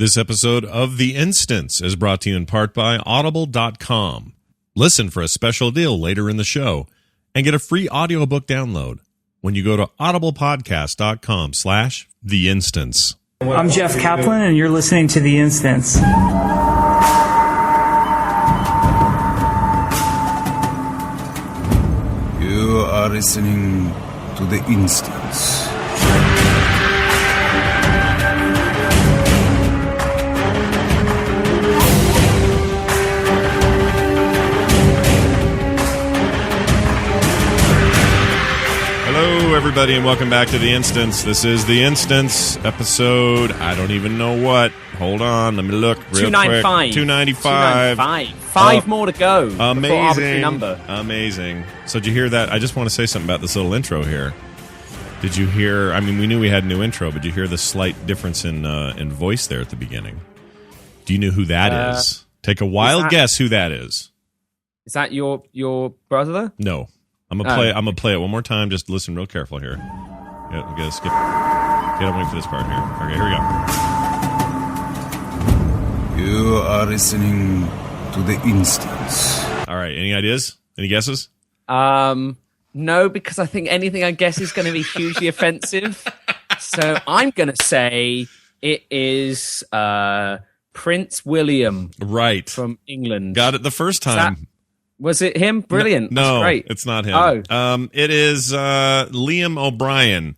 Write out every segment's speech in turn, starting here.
This episode of The Instance is brought to you in part by Audible.com. Listen for a special deal later in the show and get a free audiobook download when you go to audiblepodcast.com/The Instance. I'm Jeff Kaplan, and you're listening to The Instance. You are listening to The Instance. Hello, everybody, and welcome back to The Instance. This is The Instance episode, I don't even know what. Hold on, let me look real 295. quick. 295. 295. Five more to go. Amazing. Number. Amazing. So did you hear that? I just want to say something about this little intro here. Did you hear, I mean, we knew we had a new intro, but did you hear the slight difference in voice there at the beginning? Do you know who that is? Take a wild guess who that is. Is that your brother? No. I'm gonna play it one more time. Just listen real careful here. Yeah, we gotta skip. Okay, I'm waiting for this part here. Okay, here we go. You are listening to The Instance. All right. Any ideas? Any guesses? No, because I think anything I guess is going to be hugely offensive. So I'm going to say it is Prince William, Right. from England. Got it the first time. Was it him? Brilliant. No, That's great. it's not him. Oh. It is Liam O'Brien.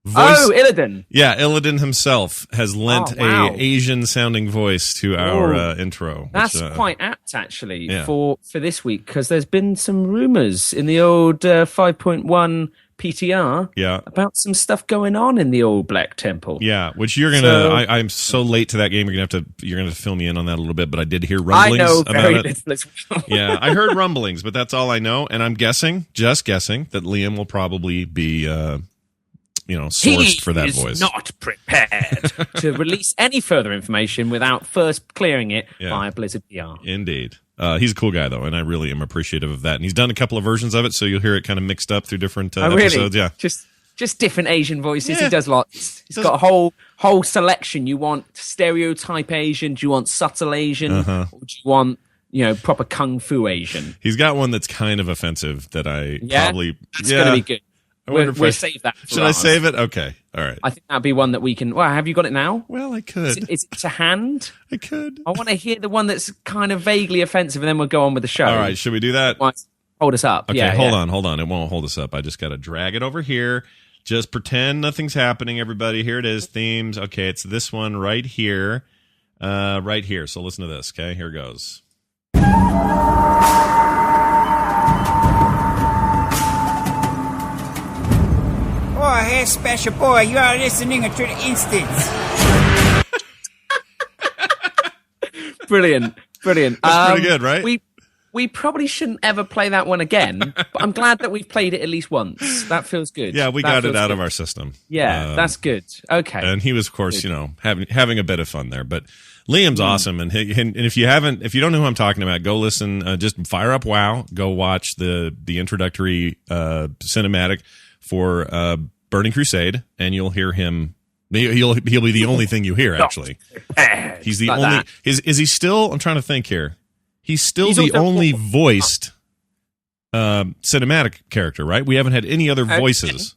Illidan. Yeah, Illidan himself has lent a Asian-sounding voice to our intro. That's quite apt, actually, for this week, because there's been some rumors in the old 5.1 PTR about some stuff going on in the old Black Temple. Yeah, which you're gonna. I'm so late to that game. You're gonna have to fill me in on that a little bit. But I did hear rumblings. I know about very it. little as well. Yeah, I heard rumblings, but that's all I know. And I'm just guessing that Liam will probably be, sourced for that voice. He is not prepared to release any further information without first clearing it via Blizzard PR. Indeed. He's a cool guy, though, and I really am appreciative of that. And he's done a couple of versions of it, so you'll hear it kind of mixed up through different episodes. Yeah, just different Asian voices. Yeah. He does lots. He's got a whole selection. You want stereotype Asian? Do you want subtle Asian? Or do you want proper kung fu Asian? He's got one that's kind of offensive that I probably that's going to be good. We'll save that. Should I save it? Okay. All right. I think that'd be one that we can. Well, have you got it now? Well, I could. Is it to hand? I could. I want to hear the one that's kind of vaguely offensive, and then we'll go on with the show. All right. Should we do that? Hold us up. Okay. Hold on. It won't hold us up. I just got to drag it over here. Just pretend nothing's happening, everybody. Here it is. Themes. Okay. It's this one right here. Right here. So listen to this. Okay. Here goes. Oh, hey, special boy, you are listening to The Instance. Brilliant. That's pretty good, right? We probably shouldn't ever play that one again, but I'm glad that we've played it at least once. That feels good. Yeah, we got it out of our system. Yeah, that's good. Okay. And he was, of course, having a bit of fun there. But Liam's awesome, and if you don't know who I'm talking about, go listen. Just fire up WoW. Go watch the introductory cinematic for Burning Crusade, and you'll hear him. He'll be the only thing you hear. Actually, he's the only. Is he still? I'm trying to think here. He's still the only voiced cinematic character, right? We haven't had any other voices.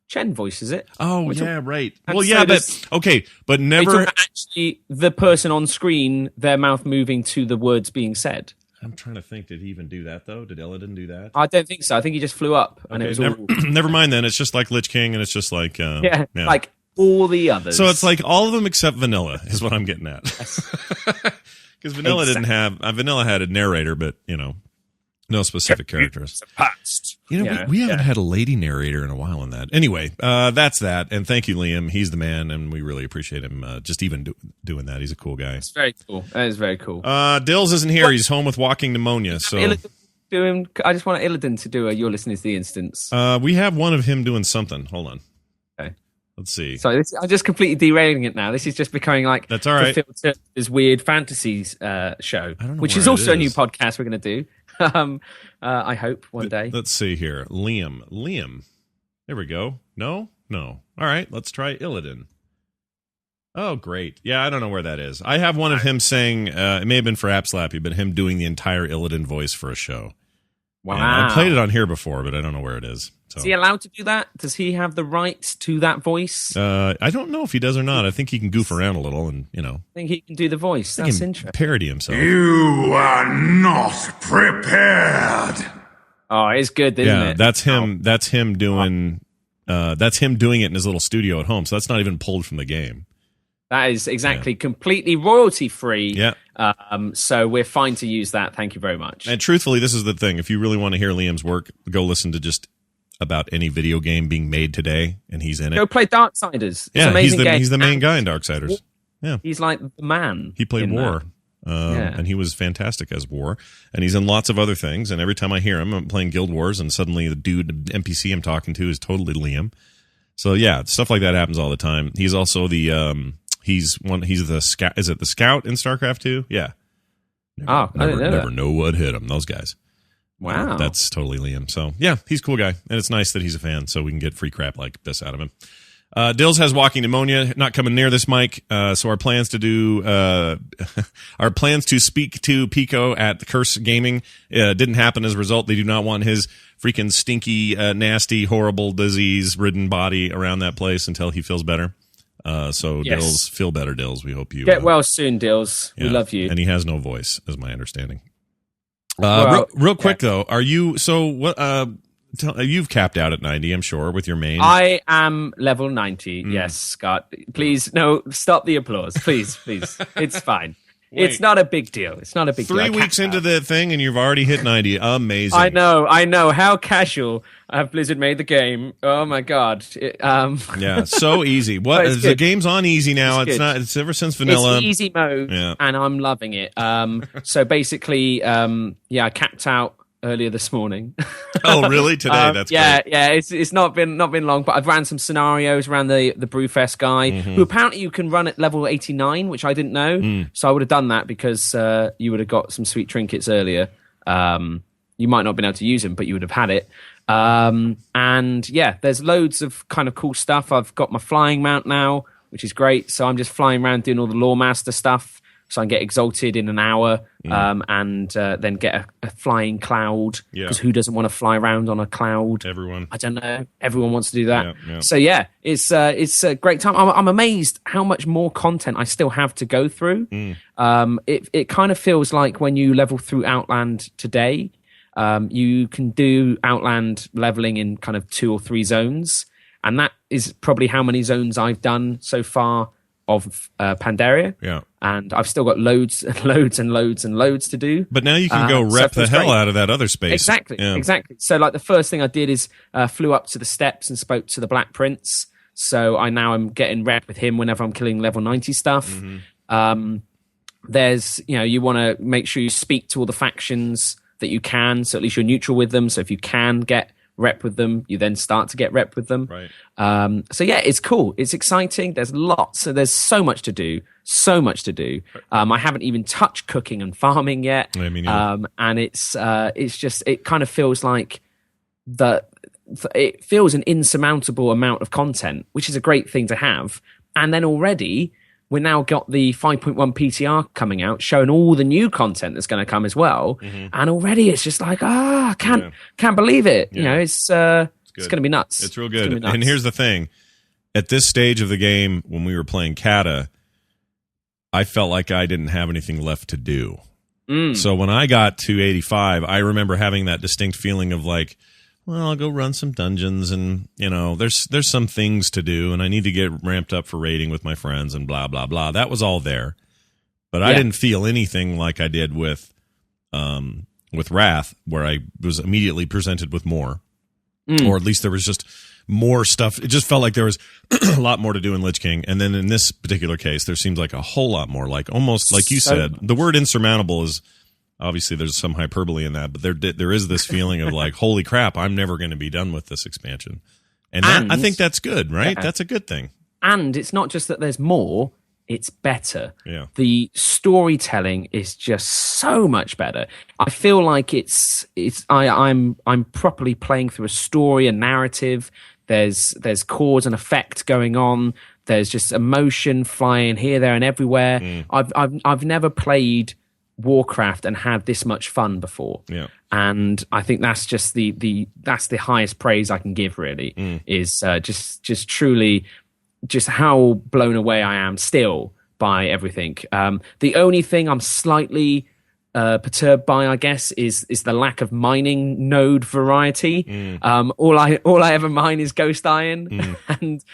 Chen voices it. Oh, yeah, right. Well, yeah, but never actually the person on screen, their mouth moving to the words being said. I'm trying to think. Did he even do that though? Did Illidan do that? I don't think so. I think he just flew up, and it was never mind. Then it's just like Lich King, and it's just like like all the others. So it's like all of them except Vanilla is what I'm getting at. Because Vanilla didn't have Vanilla had a narrator, but no specific characters. We haven't had a lady narrator in a while in that. Anyway, that's that. And thank you, Liam. He's the man, and we really appreciate him just even doing that. He's a cool guy. It's very cool. That is very cool. Dills isn't here. He's home with walking pneumonia. So I just want Illidan to do You're Listening to The Instance. We have one of him doing something. Hold on. Okay. Let's see. Sorry, I'm just completely derailing it now. This is just becoming like that's all right. This weird fantasies show, which is also a new podcast we're going to do. I hope one day. Let's see here. Liam. There we go. No. All right. Let's try Illidan. Oh, great. Yeah, I don't know where that is. I have one of him saying, it may have been for App Slappy, but him doing the entire Illidan voice for a show. Wow. And I played it on here before, but I don't know where it is. So. Is he allowed to do that? Does he have the right to that voice? I don't know if he does or not. I think he can goof around a little and, I think he can do the voice. That's interesting. Parody himself. You are not prepared. Oh, it's good, isn't it? That's him. That's him doing. That's him doing it in his little studio at home. So that's not even pulled from the game. That is exactly completely royalty free. Yeah. So we're fine to use that. Thank you very much. And truthfully, this is the thing. If you really want to hear Liam's work, go listen to just about any video game being made today, and he's in it. Go play Darksiders. It's yeah, an amazing game. He's the main guy in Darksiders. Yeah, he's like the man. He played War. And he was fantastic as War, and he's in lots of other things. And every time I hear him, I'm playing Guild Wars, and suddenly the NPC I'm talking to is totally Liam. So yeah, stuff like that happens all the time. He's also the he's the scout. Is it the scout in StarCraft 2? Yeah. I didn't know never know what hit him. Those guys. Wow, that's totally Liam. So yeah, he's a cool guy, and it's nice that he's a fan, so we can get free crap like this out of him. Dills has walking pneumonia, not coming near this mic. So our plans to do, our plans to speak to Pico at the Curse Gaming, didn't happen as a result. They do not want his freaking stinky, nasty, horrible, disease-ridden body around that place until he feels better. So yes. Dills, feel better, Dills. We hope you get well soon, Dills. We love you. And he has no voice, is my understanding. Real quick though, are you, so what, you've capped out at 90, I'm sure, with your main. I am level 90. Yes, Scott. Please, no, stop the applause. Please. It's fine. Wait. It's not a big deal. It's not a big deal. 3 weeks into the thing and you've already hit 90. Amazing. I know. How casual have Blizzard made the game. Oh my God. Yeah, so easy. What is the game's on easy now. It's ever since vanilla. It's easy mode and I'm loving it. So basically, I capped out earlier this morning. Oh, really? Today? That's great. Yeah. It's not been long, but I've ran some scenarios around the Brewfest guy, who apparently you can run at level 89, which I didn't know. So I would have done that because you would have got some sweet trinkets earlier. You might not have been able to use them, but you would have had it. And yeah, there's loads of kind of cool stuff. I've got my flying mount now, which is great. So I'm just flying around doing all the lore master stuff. So I can get exalted in an hour and then get a flying cloud. Because who doesn't want to fly around on a cloud? Everyone. I don't know. Everyone wants to do that. Yeah. So yeah, it's a great time. I'm amazed how much more content I still have to go through. It kind of feels like when you level through Outland today, you can do Outland leveling in kind of 2 or 3 zones. And that is probably how many zones I've done so far of Pandaria. Yeah. And I've still got loads and loads and loads and loads to do. But now you can go rep the hell out of that other space. Exactly. So like the first thing I did is flew up to the steps and spoke to the Black Prince. So I now am getting rep with him whenever I'm killing level 90 stuff. There's, you want to make sure you speak to all the factions that you can, so at least you're neutral with them. So if you can get rep with them, you then start to get rep with them. Right. So yeah, it's cool. It's exciting. There's there's so much to do. I haven't even touched cooking and farming yet. And it's just, it kind of feels like it feels an insurmountable amount of content, which is a great thing to have. And then already we now got the 5.1 PTR coming out, showing all the new content that's going to come as well. And already it's just like, I can't believe it. Yeah. It's going to be nuts. It's real good. And here's the thing. At this stage of the game, when we were playing Kata, I felt like I didn't have anything left to do. So when I got to 85, I remember having that distinct feeling of like, well, I'll go run some dungeons and, there's some things to do and I need to get ramped up for raiding with my friends and blah, blah, blah. That was all there. But I didn't feel anything like I did with Wrath, where I was immediately presented with more. Or at least there was just more stuff. It just felt like there was a lot more to do in Lich King. And then in this particular case, there seems like a whole lot more, like almost like you said, the word insurmountable is, obviously, there's some hyperbole in that, but there is this feeling of like, holy crap, I'm never going to be done with this expansion. And I think that's good, right? Yeah. That's a good thing. And it's not just that there's more, it's better. Yeah. The storytelling is just so much better. I feel like I'm properly playing through a story, a narrative. There's cause and effect going on. There's just emotion flying here, there, and everywhere. I've never played Warcraft and had this much fun before. Yeah. And I think that's just that's the highest praise I can give, really, is just truly just how blown away I am still by everything. The only thing I'm slightly perturbed by, I guess, is the lack of mining node variety. All I ever mine is ghost iron and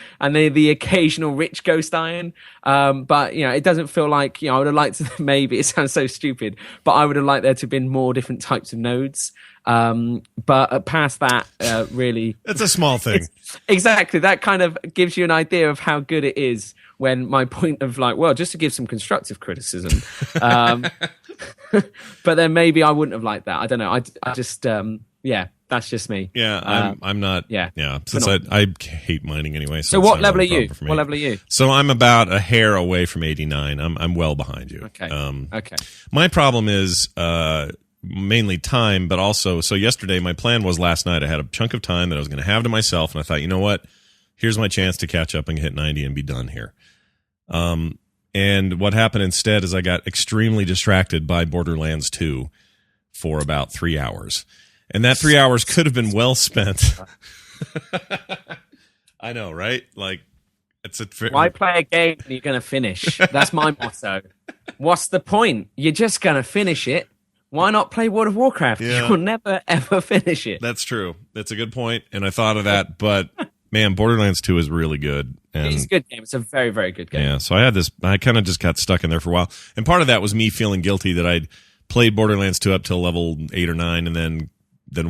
the occasional rich ghost iron. But it doesn't feel like I would have liked to, maybe it sounds so stupid, but I would have liked there to have been more different types of nodes. But past that, really, it's a small thing. Exactly, that kind of gives you an idea of how good it is. When my point of just to give some constructive criticism. But then maybe I wouldn't have liked that. I don't know. I just, that's just me. Yeah, I'm not. Yeah. Since I hate mining anyway. So what level are you? What level are you? So I'm about a hair away from 89. I'm well behind you. Okay. Okay. My problem is mainly time, but also, so yesterday my plan was last night I had a chunk of time that I was going to have to myself, and I thought, you know what? Here's my chance to catch up and hit 90 and be done here. And what happened instead is I got extremely distracted by Borderlands 2 for about 3 hours. And that 3 hours could have been well spent. I know, right? Like, it's why play a game when you're going to finish? That's my motto. What's the point? You're just going to finish it. Why not play World of Warcraft? Yeah. You'll never, ever finish it. That's true. That's a good point. And I thought of that, but man, Borderlands 2 is really good. And it's a good game. It's a very, very good game. Yeah, so I kind of just got stuck in there for a while. And part of that was me feeling guilty that I'd played Borderlands 2 up till level 8 or 9, and then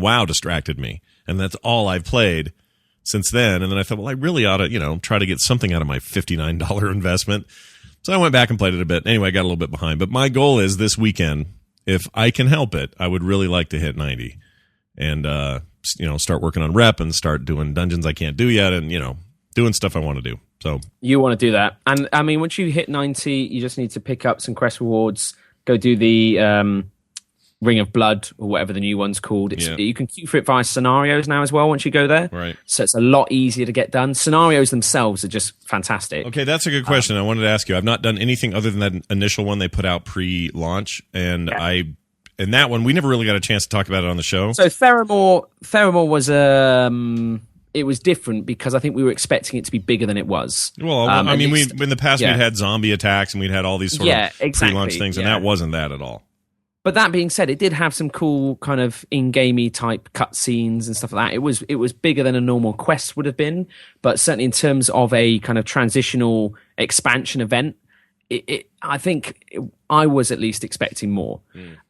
WoW distracted me. And that's all I've played since then. And then I thought, well, I really ought to, try to get something out of my $59 investment. So I went back and played it a bit. Anyway, I got a little bit behind. But my goal is this weekend, if I can help it, I would really like to hit 90. And, start working on rep and start doing dungeons I can't do yet and, doing stuff I want to do. So you want to do that. And I mean, once you hit 90, you just need to pick up some quest rewards, go do the Ring of Blood or whatever the new one's called. You can queue for it via scenarios now as well once you go there. Right. So it's a lot easier to get done. Scenarios themselves are just fantastic. Okay, that's a good question. I wanted to ask you. I've not done anything other than that initial one they put out pre-launch, and and that one, we never really got a chance to talk about it on the show. So Theramore was it was different because I think we were expecting it to be bigger than it was. Well, I mean, in the past we'd had zombie attacks and we'd had all these sort of pre-launch things, and that wasn't that at all. But that being said, it did have some cool kind of in-gamey type cutscenes and stuff like that. It was bigger than a normal quest would have been, but certainly in terms of a kind of transitional expansion event, I think I was at least expecting more.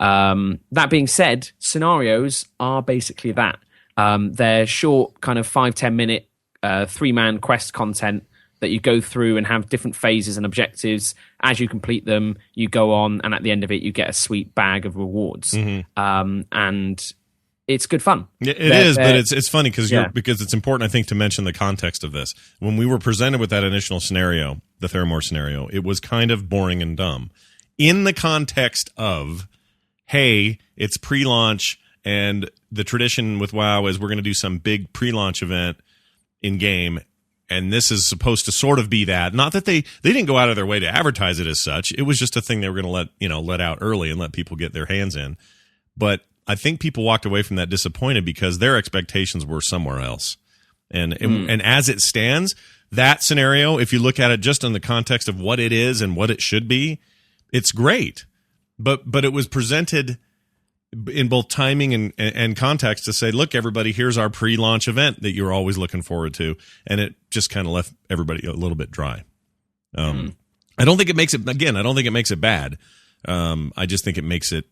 That being said, scenarios are basically that. They're short, kind of 5-10 minute, 3-man quest content that you go through and have different phases and objectives. As you complete them, you go on, and at the end of it, you get a sweet bag of rewards. And it's good fun. It is, but it's funny because it's important, I think, to mention the context of this. When we were presented with that initial scenario, the Theramore scenario, it was kind of boring and dumb. In the context of, hey, it's pre-launch, and the tradition with WoW is we're going to do some big pre-launch event in-game, and this is supposed to sort of be that. Not that they didn't go out of their way to advertise it as such. It was just a thing they were going to let out early and let people get their hands in. But I think people walked away from that disappointed because their expectations were somewhere else. And as it stands, that scenario, if you look at it just in the context of what it is and what it should be, it's great. But it was presented in both timing and context to say, look, everybody, here's our pre-launch event that you're always looking forward to. And it just kind of left everybody a little bit dry. I don't think it makes it, again, I don't think it makes it bad. I just think it makes it,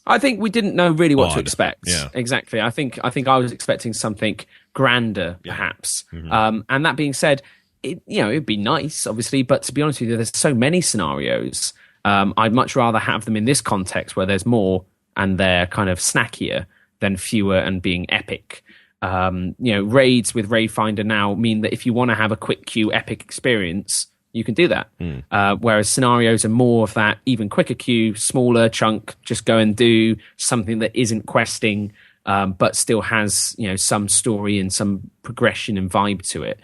I think we didn't know really what to expect. Yeah. Exactly. I think I was expecting something grander, perhaps. And that being said, it'd be nice, obviously, but to be honest with you, there's so many scenarios. I'd much rather have them in this context where there's more and they're kind of snackier than fewer and being epic. Raids with Raid Finder now mean that if you want to have a quick queue epic experience, you can do that. Whereas scenarios are more of that even quicker queue, smaller chunk, just go and do something that isn't questing but still has some story and some progression and vibe to it.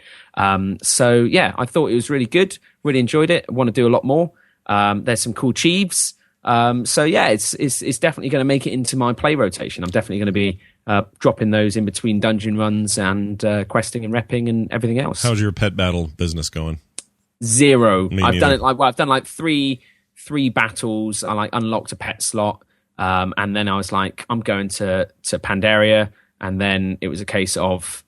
So yeah, I thought it was really good. Really enjoyed it. I want to do a lot more. There's some cool chiefs. So yeah, it's definitely going to make it into my play rotation. I'm definitely going to be dropping those in between dungeon runs and questing and repping and everything else. How's your pet battle business going? Zero. I've done it I've done like three battles. I unlocked a pet slot, and then I was like, I'm going to Pandaria, and then it was a case of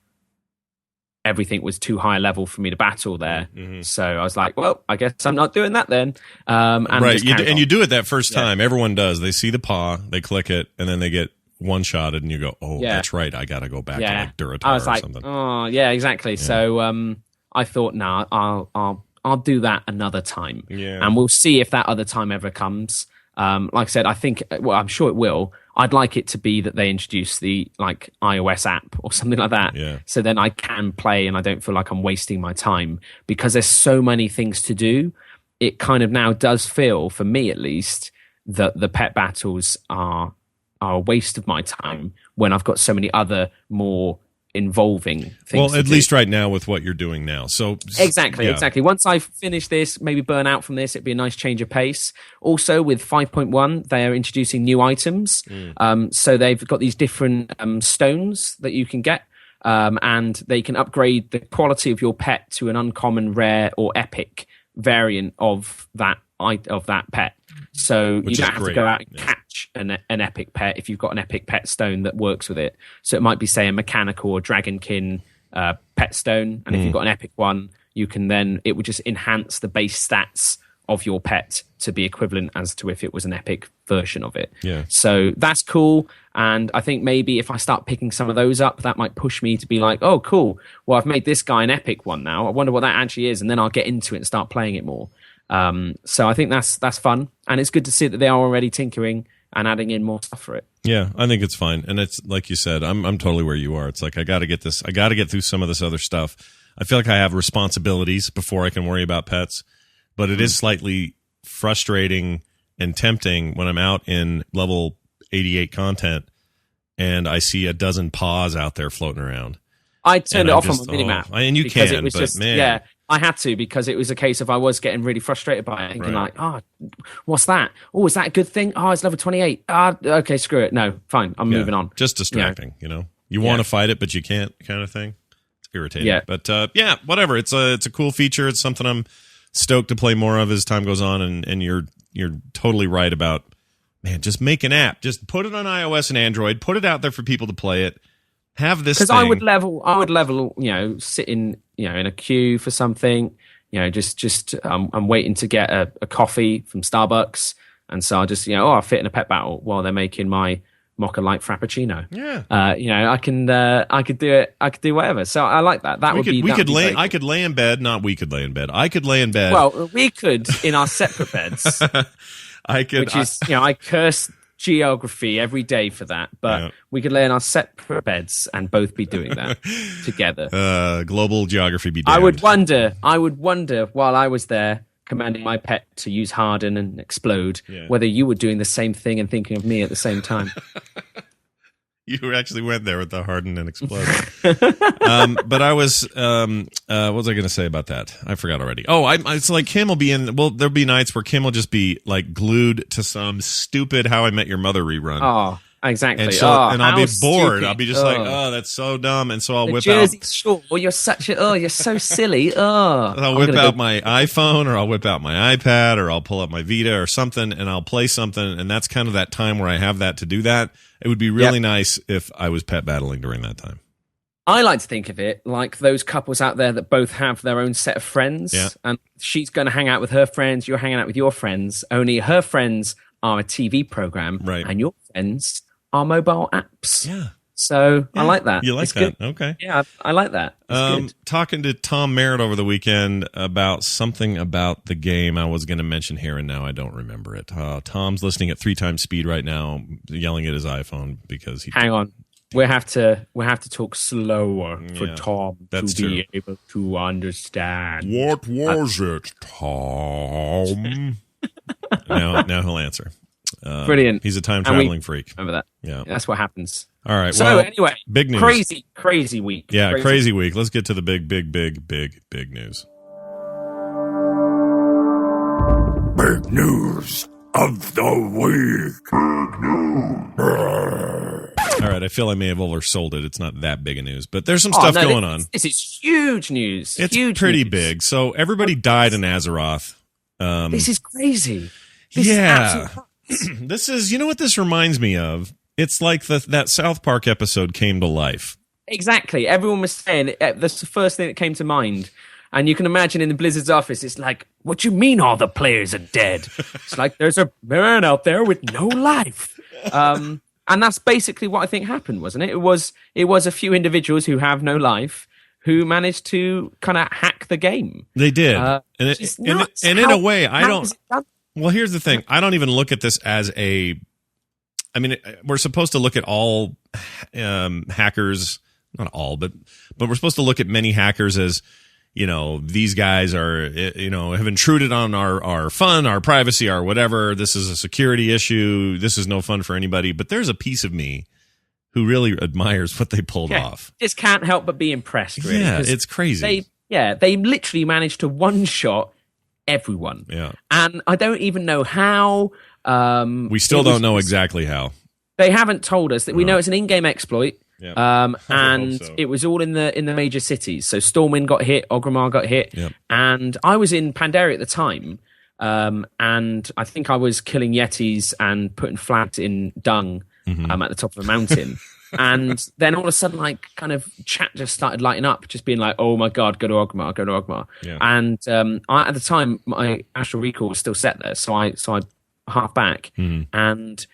everything was too high level for me to battle there. Mm-hmm. So I was like, well, I guess I'm not doing that then. And right, you do it that first time. Everyone does. They see the paw, they click it, and then they get one-shotted, and you go, oh, that's right, I got to go back to like Durotar or something. Oh, yeah, exactly. Yeah. So I thought, I'll do that another time. Yeah. And we'll see if that other time ever comes. Like I said, I'm sure it will. I'd like it to be that they introduce the iOS app or something like that. Yeah. So then I can play and I don't feel like I'm wasting my time, because there's so many things to do. It kind of now does feel, for me at least, that the pet battles are a waste of my time when I've got so many other more involving things. Well, at least right now with what you're doing now. So exactly. Once I finish this, maybe burn out from this, it'd be a nice change of pace. Also, with 5.1, they are introducing new items. So they've got these different stones that you can get, and they can upgrade the quality of your pet to an uncommon, rare, or epic variant of that pet. So you don't have to go out and catch an epic pet if you've got an epic pet stone that works with it. So it might be, say, a mechanical or dragonkin pet stone. And if you've got an epic one, you can then, it would just enhance the base stats of your pet to be equivalent as to if it was an epic version of it. Yeah. So that's cool. And I think maybe if I start picking some of those up, that might push me to be like, oh, cool. Well, I've made this guy an epic one now. I wonder what that actually is. And then I'll get into it and start playing it more. So I think that's fun, and it's good to see that they are already tinkering and adding in more stuff for it. Yeah, I think it's fine, and it's like you said, I'm totally where you are. It's like I got to get through some of this other stuff. I feel like I have responsibilities before I can worry about pets, but it is slightly frustrating and tempting when I'm out in level 88 content and I see a dozen paws out there floating around. I turned it off on the minimap, and you can, but just, man. Yeah. I had to, because it was a case of I was getting really frustrated by it, thinking what's that? Oh, is that a good thing? Oh, it's level 28. Okay, screw it. No, fine. I'm moving on. Just distracting, You want to fight it, but you can't, kind of thing. It's irritating. Yeah. But whatever. It's a cool feature. It's something I'm stoked to play more of as time goes on. And you're totally right about, man, just make an app. Just put it on iOS and Android. Put it out there for people to play it. Have this, because I would level, sitting, in a queue for something, just I'm waiting to get a coffee from Starbucks, and so I just, I'll fit in a pet battle while they're making my mocha light frappuccino. Yeah, I could do it. I could do whatever. So I like that. I could lay in bed. Not we could lay in bed. I could lay in bed. Well, we could in our separate beds. I could. Which is, I curse geography every day for that, but we could lay in our separate beds and both be doing that together. Global geography be damned. I would wonder while I was there commanding my pet to use harden and explode, whether you were doing the same thing and thinking of me at the same time. You actually went there with the harden and explode. But I was, what was I going to say about that? I forgot already. Oh, it's like Kim will be there'll be nights where Kim will just be like glued to some stupid How I Met Your Mother rerun. Oh, exactly. And I'll be bored. Stupid. I'll be just like, oh, that's so dumb. And so I'll whip Jersey Shore. Oh, you're so silly. Oh. I'll whip out my iPhone, or I'll whip out my iPad, or I'll pull up my Vita or something, and I'll play something. And that's kind of that time where I have that to do that. It would be really nice if I was pet battling during that time. I like to think of it like those couples out there that both have their own set of friends. Yeah. And she's going to hang out with her friends. You're hanging out with your friends. Only her friends are a TV program. Right. And your friends are mobile apps. Yeah. So I like that. You like that? Good. Okay. Yeah, I like that. Talking to Tom Merritt over the weekend about something about the game I was going to mention here, and now I don't remember it. Tom's listening at 3 times speed right now, yelling at his iPhone because he. Hang on, we have to talk slower for Tom be able to understand. What was it, Tom? Now he'll answer. Brilliant. He's a time-traveling freak. Remember that? Yeah. That's what happens. All right. So well, anyway, big news. Crazy week. Yeah, crazy week. Let's get to the big news. Big news of the week. All right, I feel I may have oversold it. It's not that big a news, but there's some stuff going on. This is huge news. It's huge pretty news. big. So everybody died in Azeroth. This is crazy. This is, you know what this reminds me of? It's like that South Park episode came to life. Exactly. Everyone was saying that's the first thing that came to mind. And you can imagine in the Blizzard's office, it's like, what you mean all the players are dead? It's like there's a man out there with no life. And that's basically what I think happened, wasn't it? It was a few individuals who have no life who managed to kind of hack the game. They did. In a way, I don't. Well, here's the thing. I don't even look at this as a. I mean, we're supposed to look at all hackers, not all, but we're supposed to look at many hackers as, you know, these guys are, you know, have intruded on our fun, our privacy, our whatever. This is a security issue. This is no fun for anybody. But there's a piece of me who really admires what they pulled off. Just can't help but be impressed, really. Yeah, it's crazy. They literally managed to one-shot everyone. Yeah. And I don't even know how. We still don't know exactly how. They haven't told us. That we know it's an in-game exploit. Yep. And it was all in the major cities. So Stormwind got hit, Orgrimmar got hit, and I was in Pandaria at the time, and I think I was killing yetis and putting flags in dung at the top of a mountain. And then all of a sudden, like, kind of chat just started lighting up, just being like, "Oh my god, go to Orgrimmar." Yeah. And I, at the time, my Astral Recall was still set there, so I half back, and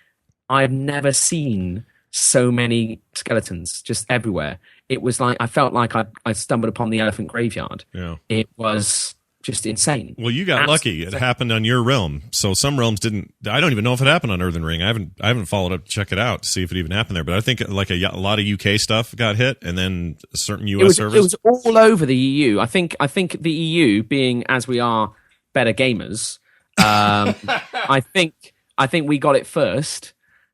I've never seen so many skeletons just everywhere. It was like I felt like I stumbled upon the elephant graveyard. Yeah. It was just insane. Well, you got lucky. It happened on your realm. So some realms didn't. I don't even know if it happened on Earthen Ring. I haven't followed up to check it out to see if it even happened there. But I think like a lot of UK stuff got hit, and then certain US servers. It was all over the EU. I think the EU, being as we are better gamers, I think we got it first.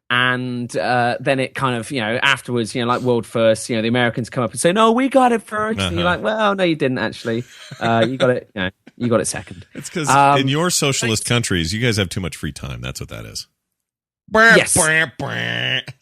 And then it kind of, you know, afterwards, you know, like world first, you know, the Americans come up and say, "No, we got it first." And you're like, "Well, no, you didn't actually. You got it. You know, you got it second." It's because in your socialist countries, you guys have too much free time. That's what that is. Yes.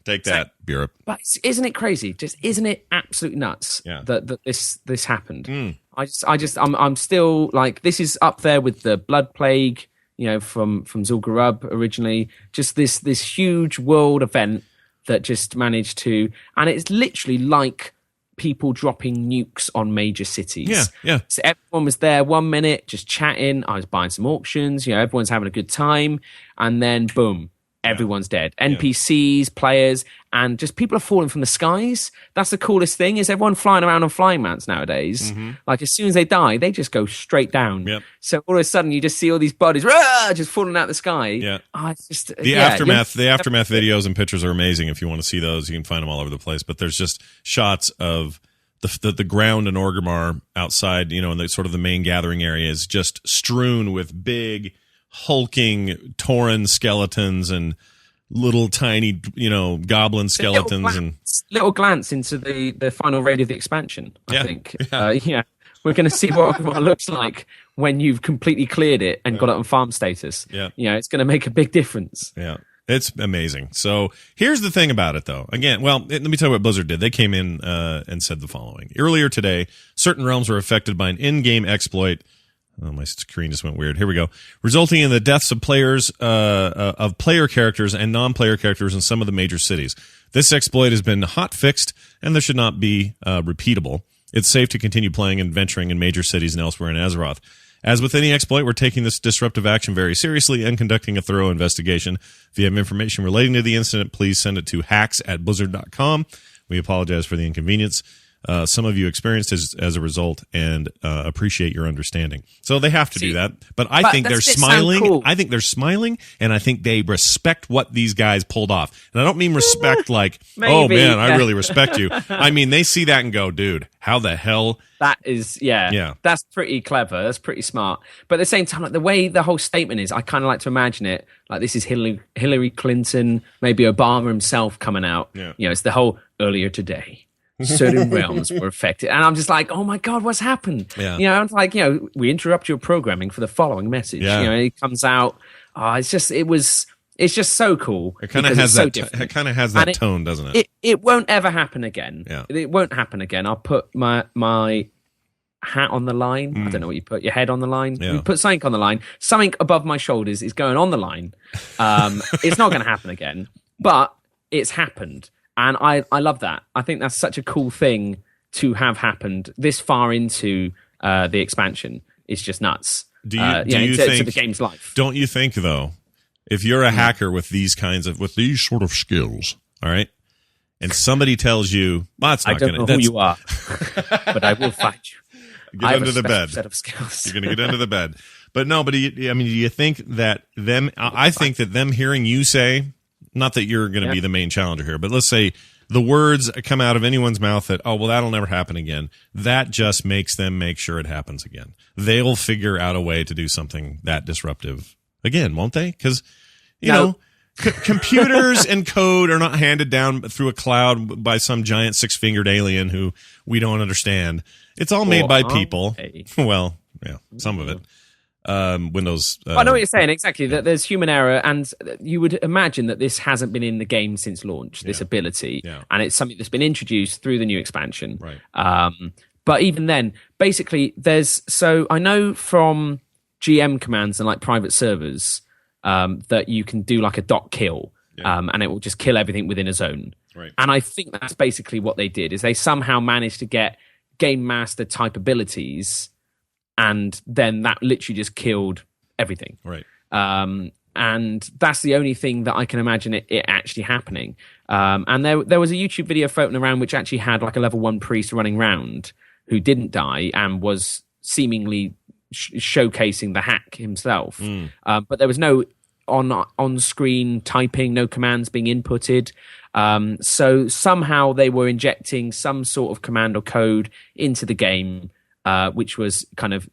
Take that, Europe. But isn't it crazy? Just isn't it absolutely nuts? Yeah. That this happened. I'm still like, this is up there with the Blood Plague. You know, from Zul'Gurub originally, just this huge world event that just managed to, and it's literally like people dropping nukes on major cities. Yeah. So everyone was there 1 minute, just chatting. I was buying some auctions. You know, everyone's having a good time, and then boom, everyone's dead. NPCs, players, and just people are falling from the skies. That's the coolest thing, is everyone flying around on flying mounts nowadays. Like, as soon as they die, they just go straight down. Yep. So all of a sudden you just see all these bodies just falling out the sky. Yeah. It's just, the aftermath videos and pictures are amazing. If you want to see those, you can find them all over the place. But there's just shots of the ground in Orgrimmar outside, you know, in the sort of the main gathering area is just strewn with big hulking Tauren skeletons and little tiny, you know, goblin skeletons and little glance into the final raid of the expansion. I think, Yeah. We're going to see what it looks like when you've completely cleared it and got it on farm status. Yeah, you know, it's going to make a big difference. Yeah, it's amazing. So here's the thing about it, though. Again, well, let me tell you what Blizzard did. They came in and said the following: earlier today, certain realms were affected by an in-game exploit. Oh, my screen just went weird. Here we go. Resulting in the deaths of players, of player characters and non-player characters in some of the major cities. This exploit has been hot fixed, and this should not be repeatable. It's safe to continue playing and venturing in major cities and elsewhere in Azeroth. As with any exploit, we're taking this disruptive action very seriously and conducting a thorough investigation. If you have information relating to the incident, please send it to hacks@blizzard.com. We apologize for the inconvenience. some of you experienced as a result, and appreciate your understanding. So they have to do that. But I think they're smiling. Cool. I think they're smiling, and I think they respect what these guys pulled off. And I don't mean respect like, oh man, I really respect you. I mean, they see that and go, dude, how the hell? That is, that's pretty clever. That's pretty smart. But at the same time, like the way the whole statement is, I kind of like to imagine it like this is Hillary Clinton, maybe Obama himself coming out. Yeah. You know, it's the whole earlier today. Certain realms were affected, and I'm just like, oh my god, what's happened? Yeah. You know, I'm like, you know, we interrupt your programming for the following message. Yeah. You know, it comes out. It's just so cool. It kind of has that. It kind of has that tone, doesn't it? It won't ever happen again. Yeah. It won't happen again. I'll put my hat on the line. I don't know what you put. Your head on the line. Yeah. You put something on the line. Something above my shoulders is going on the line. It's not going to happen again, but it's happened. And I love that. I think that's such a cool thing to have happened this far into the expansion. It's just nuts. Do you think to the game's life? Don't you think though, if you're a hacker with these sort of skills, all right, and somebody tells you, well, that's not I don't know who you are, but I will find you. Get under the bed. Set of skills. You're going to get under the bed. But no, do you think that them? I think that them hearing you say. Not that you're going to be the main challenger here, but let's say the words come out of anyone's mouth that, oh, well, that'll never happen again. That just makes them make sure it happens again. They'll figure out a way to do something that disruptive again, won't they? Because, you know, computers and code are not handed down through a cloud by some giant six-fingered alien who we don't understand. It's all made by people. Well, yeah, some of it. Windows. I know what you're saying exactly. That there's human error, and you would imagine that this hasn't been in the game since launch. This ability, and it's something that's been introduced through the new expansion. Right. But even then, basically, I know from GM commands and like private servers that you can do like a .kill, and it will just kill everything within a zone. Right. And I think that's basically what they did. Is they somehow managed to get game master type abilities. And then that literally just killed everything. Right. And that's the only thing that I can imagine it actually happening. And there was a YouTube video floating around which actually had like a level 1 priest running around who didn't die and was seemingly showcasing the hack himself. But there was no on-screen typing, no commands being inputted. So somehow they were injecting some sort of command or code into the game, which was kind of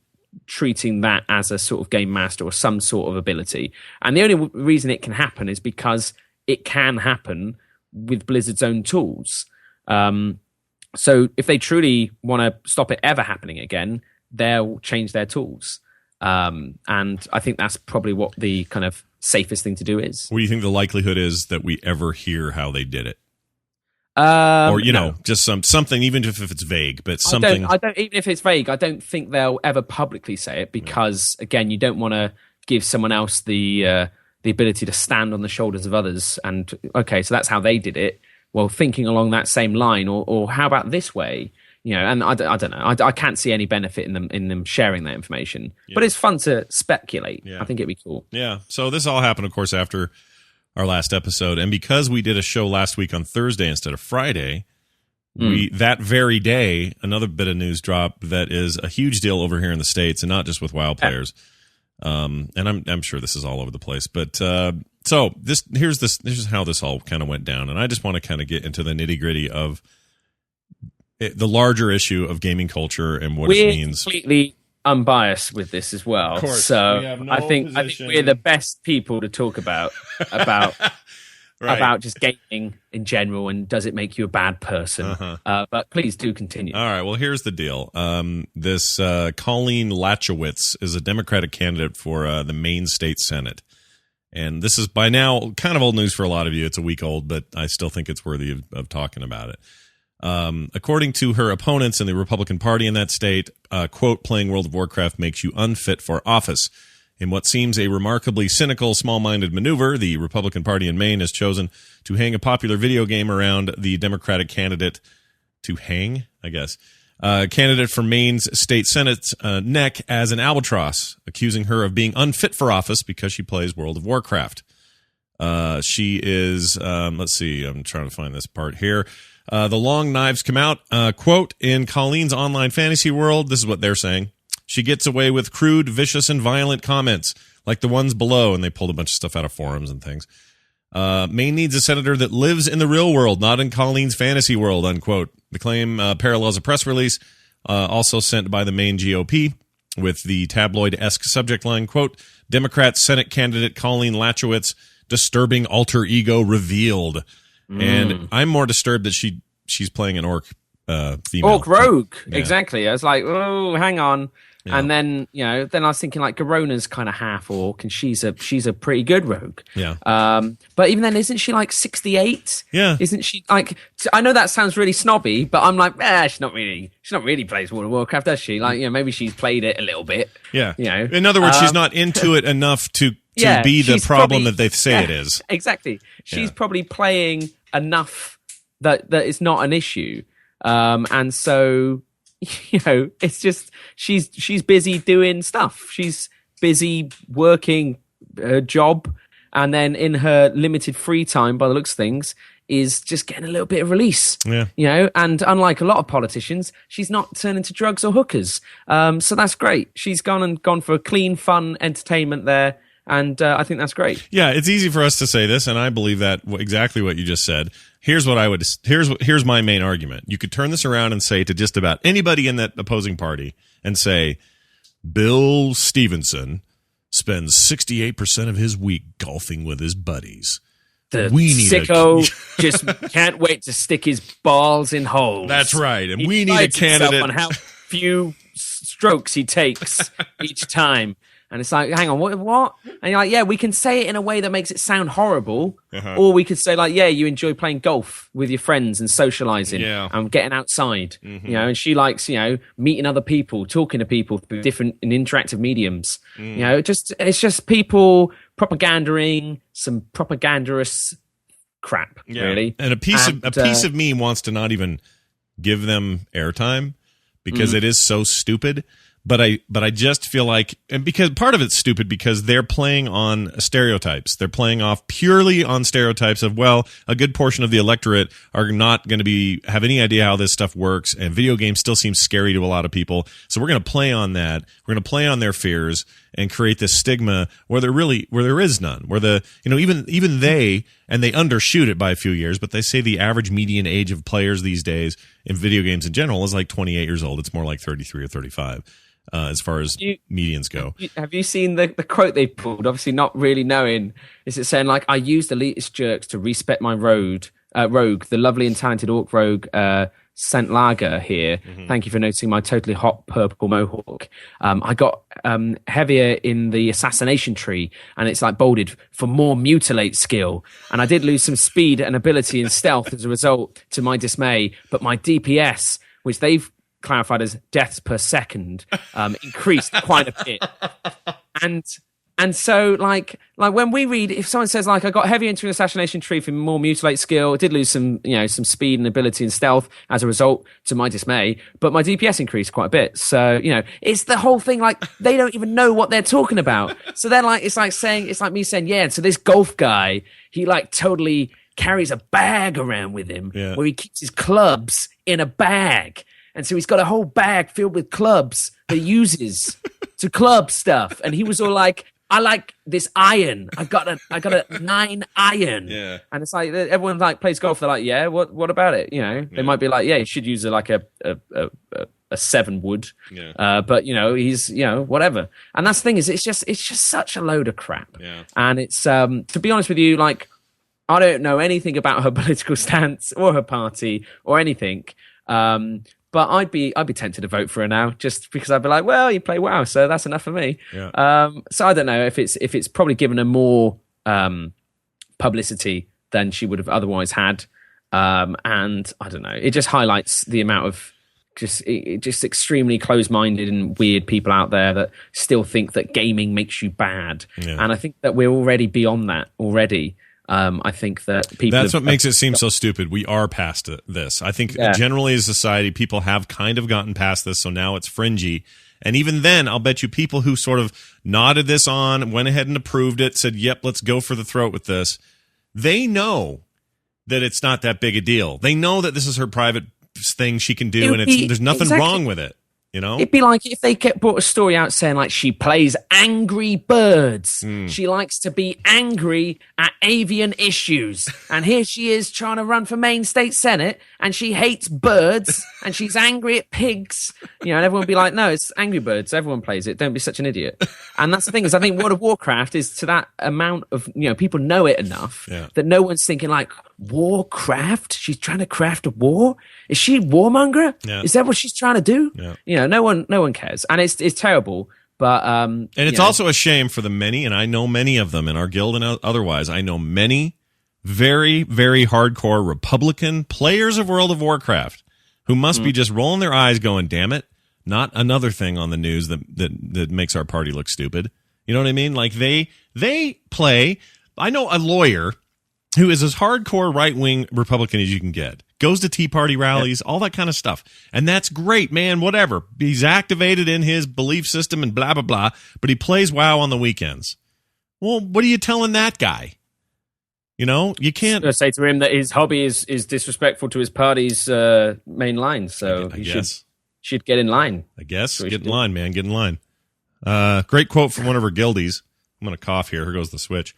treating that as a sort of game master or some sort of ability. And the only reason it can happen is because it can happen with Blizzard's own tools. So if they truly want to stop it ever happening again, they'll change their tools. And I think that's probably what the kind of safest thing to do is. What do you think the likelihood is that we ever hear how they did it? Or just something, even if it's vague, but something. I don't. Even if it's vague, I don't think they'll ever publicly say it because, again, you don't want to give someone else the ability to stand on the shoulders of others. And okay, so that's how they did it. Well, thinking along that same line, or how about this way? You know, and I don't know. I can't see any benefit in them sharing that information. Yeah. But it's fun to speculate. Yeah. I think it'd be cool. Yeah. So this all happened, of course, after our last episode, and because we did a show last week on Thursday instead of Friday, that very day, another bit of news dropped that is a huge deal over here in the States, and not just with WoW players. And I'm sure this is all over the place, but so here's how this all kind of went down, and I just want to kind of get into the nitty gritty of the larger issue of gaming culture and what it means. Completely unbiased with this as well. Of course, so I think we're the best people to talk about just gaming in general and does it make you a bad person. But please do continue. All right, well, here's the deal. This Colleen Lachowitz is a Democratic candidate for the Maine State Senate, and this is by now kind of old news for a lot of you. It's a week old, but I still think it's worthy of talking about it. According to her opponents in the Republican Party in that state, quote, playing World of Warcraft makes you unfit for office. In what seems a remarkably cynical, small-minded maneuver, the Republican Party in Maine has chosen to hang a popular video game around the Democratic candidate candidate for Maine's state Senate's neck as an albatross, accusing her of being unfit for office because she plays World of Warcraft. She is, let's see, I'm trying to find this part here. The long knives come out. Quote, in Colleen's online fantasy world, this is what they're saying. She gets away with crude, vicious, and violent comments like the ones below, and they pulled a bunch of stuff out of forums and things. Maine needs a senator that lives in the real world, not in Colleen's fantasy world, unquote. The claim parallels a press release also sent by the Maine GOP with the tabloid-esque subject line, quote, Democrat Senate candidate Colleen Lachowitz, disturbing alter ego revealed. And I'm more disturbed that she's playing an orc female. Orc rogue, Yeah. exactly. I was like, oh, hang on. Yeah. And then, then I was thinking like Garona's kind of half orc and she's a pretty good rogue. Yeah. But even then, isn't she like 68? Yeah. Isn't she like, I know that sounds really snobby, but I'm like, she's not really plays World of Warcraft, does she? Like, maybe she's played it a little bit. Yeah. You know. In other words, she's not into it enough to be the problem that they say it is. Exactly. She's probably playing enough that it's not an issue. And so, it's just she's busy doing stuff. She's busy working her job, and then in her limited free time, by the looks of things, is just getting a little bit of release. Yeah. And unlike a lot of politicians, she's not turning to drugs or hookers. So that's great. She's gone for clean, fun entertainment there. And I think that's great. Yeah, it's easy for us to say this, and I believe that exactly what you just said. Here's my main argument. You could turn this around and say to just about anybody in that opposing party and say, Bill Stevenson spends 68% of his week golfing with his buddies. The we need sicko just can't wait to stick his balls in holes. That's right, and He we need a prides himself candidate on how few strokes he takes each time. And it's like, hang on, what? And you're like, yeah, we can say it in a way that makes it sound horrible. Or we could say like, yeah, you enjoy playing golf with your friends and socializing and getting outside. And she likes, meeting other people, talking to people through different and interactive mediums. It's just people propagandering some propagandous crap, really. And a piece of me wants to not even give them airtime because it is so stupid. But I just feel like, and because part of it's stupid because they're playing on stereotypes. They're playing off purely on stereotypes of, well, a good portion of the electorate are not going to have any idea how this stuff works, and video games still seem scary to a lot of people. So we're going to play on that. We're going to play on their fears and create this stigma where there is none. Where even they undershoot it by a few years, but they say the average median age of players these days in video games in general is like 28 years old. It's more like 33 or 35. As far as medians go. Have you seen the quote they pulled? Obviously not really knowing. Is it saying like, I used elitist jerks to respect my rogue, the lovely and talented orc rogue, Saint Lager here. Thank you for noticing my totally hot purple mohawk. I got heavier in the assassination tree, and it's like bolded for more mutilate skill. And I did lose some speed and ability and stealth as a result, to my dismay. But my DPS, which they've clarified as deaths per second, increased quite a bit. And so like when we read, if someone says like, I got heavy into an assassination tree for more mutilate skill, I did lose some speed and ability and stealth as a result, to my dismay, but my DPS increased quite a bit. So, it's the whole thing, like they don't even know what they're talking about. So then it's like me saying, yeah, so this golf guy, he like totally carries a bag around with him where he keeps his clubs in a bag. And so he's got a whole bag filled with clubs that he uses to club stuff. And he was all like, I like this iron. I got a 9 iron. Yeah. And it's like, everyone like plays golf. They're like, yeah, what about it? They might be like, yeah, you should use like a 7 wood. Yeah. But he's, whatever. And that's the thing, is it's just such a load of crap. Yeah. And it's, to be honest with you, like, I don't know anything about her political stance or her party or anything. But I'd be tempted to vote for her now, just because I'd be like, well, you play WoW, so that's enough for me. Yeah. So I don't know if it's probably given her more publicity than she would have otherwise had, and I don't know. It just highlights the amount of just extremely closed-minded and weird people out there that still think that gaming makes you bad, and I think that we're already beyond that already. I think that people... That's what makes it seem so stupid. We are past this. I think generally as a society, people have kind of gotten past this, so now it's fringy. And even then, I'll bet you people who sort of nodded this on, went ahead and approved it, said, yep, let's go for the throat with this, they know that it's not that big a deal. They know that this is her private thing she can do, and there's nothing wrong with it. You know, it'd be like if they brought a story out saying like she plays Angry Birds. She likes to be angry at avian issues, and here she is trying to run for Maine State Senate, and she hates birds, and she's angry at pigs. You know, and everyone would be like, "No, it's Angry Birds. Everyone plays it. Don't be such an idiot." And that's the thing is, I think World of Warcraft is to that amount of people know it enough that no one's thinking like Warcraft. She's trying to craft a war. Is she a warmonger? Yeah. Is that what she's trying to do? Yeah. No one cares, and it's terrible. But and it's also a shame for the many, and I know many of them in our guild and otherwise. I know many very, very hardcore Republican players of World of Warcraft who must be just rolling their eyes, going, "Damn it, not another thing on the news that makes our party look stupid." You know what I mean? Like they play. I know a lawyer who is as hardcore right-wing Republican as you can get. Goes to Tea Party rallies, all that kind of stuff. And that's great, man, whatever. He's activated in his belief system and blah, blah, blah, but he plays WoW on the weekends. Well, what are you telling that guy? You know, you can't... I say to him that his hobby is disrespectful to his party's main line, so he should get in line. I guess. Get in line, man. Get in line. Great quote from one of our guildies. I'm going to cough here. Here goes the switch.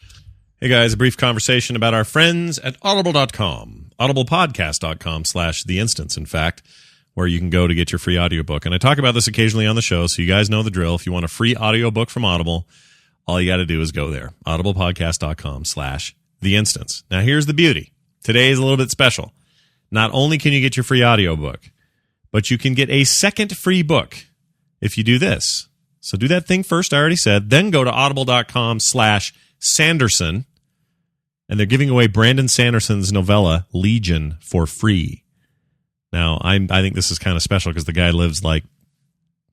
Hey guys, a brief conversation about our friends at audible.com, audiblepodcast.com/the instance, in fact, where you can go to get your free audiobook. And I talk about this occasionally on the show, so you guys know the drill. If you want a free audiobook from Audible, all you got to do is go there, audiblepodcast.com/the instance. Now here's the beauty. Today is a little bit special. Not only can you get your free audiobook, but you can get a second free book if you do this. So do that thing first, I already said, then go to audible.com/Sanderson. And they're giving away Brandon Sanderson's novella, Legion, for free. Now, I think this is kind of special because the guy lives like,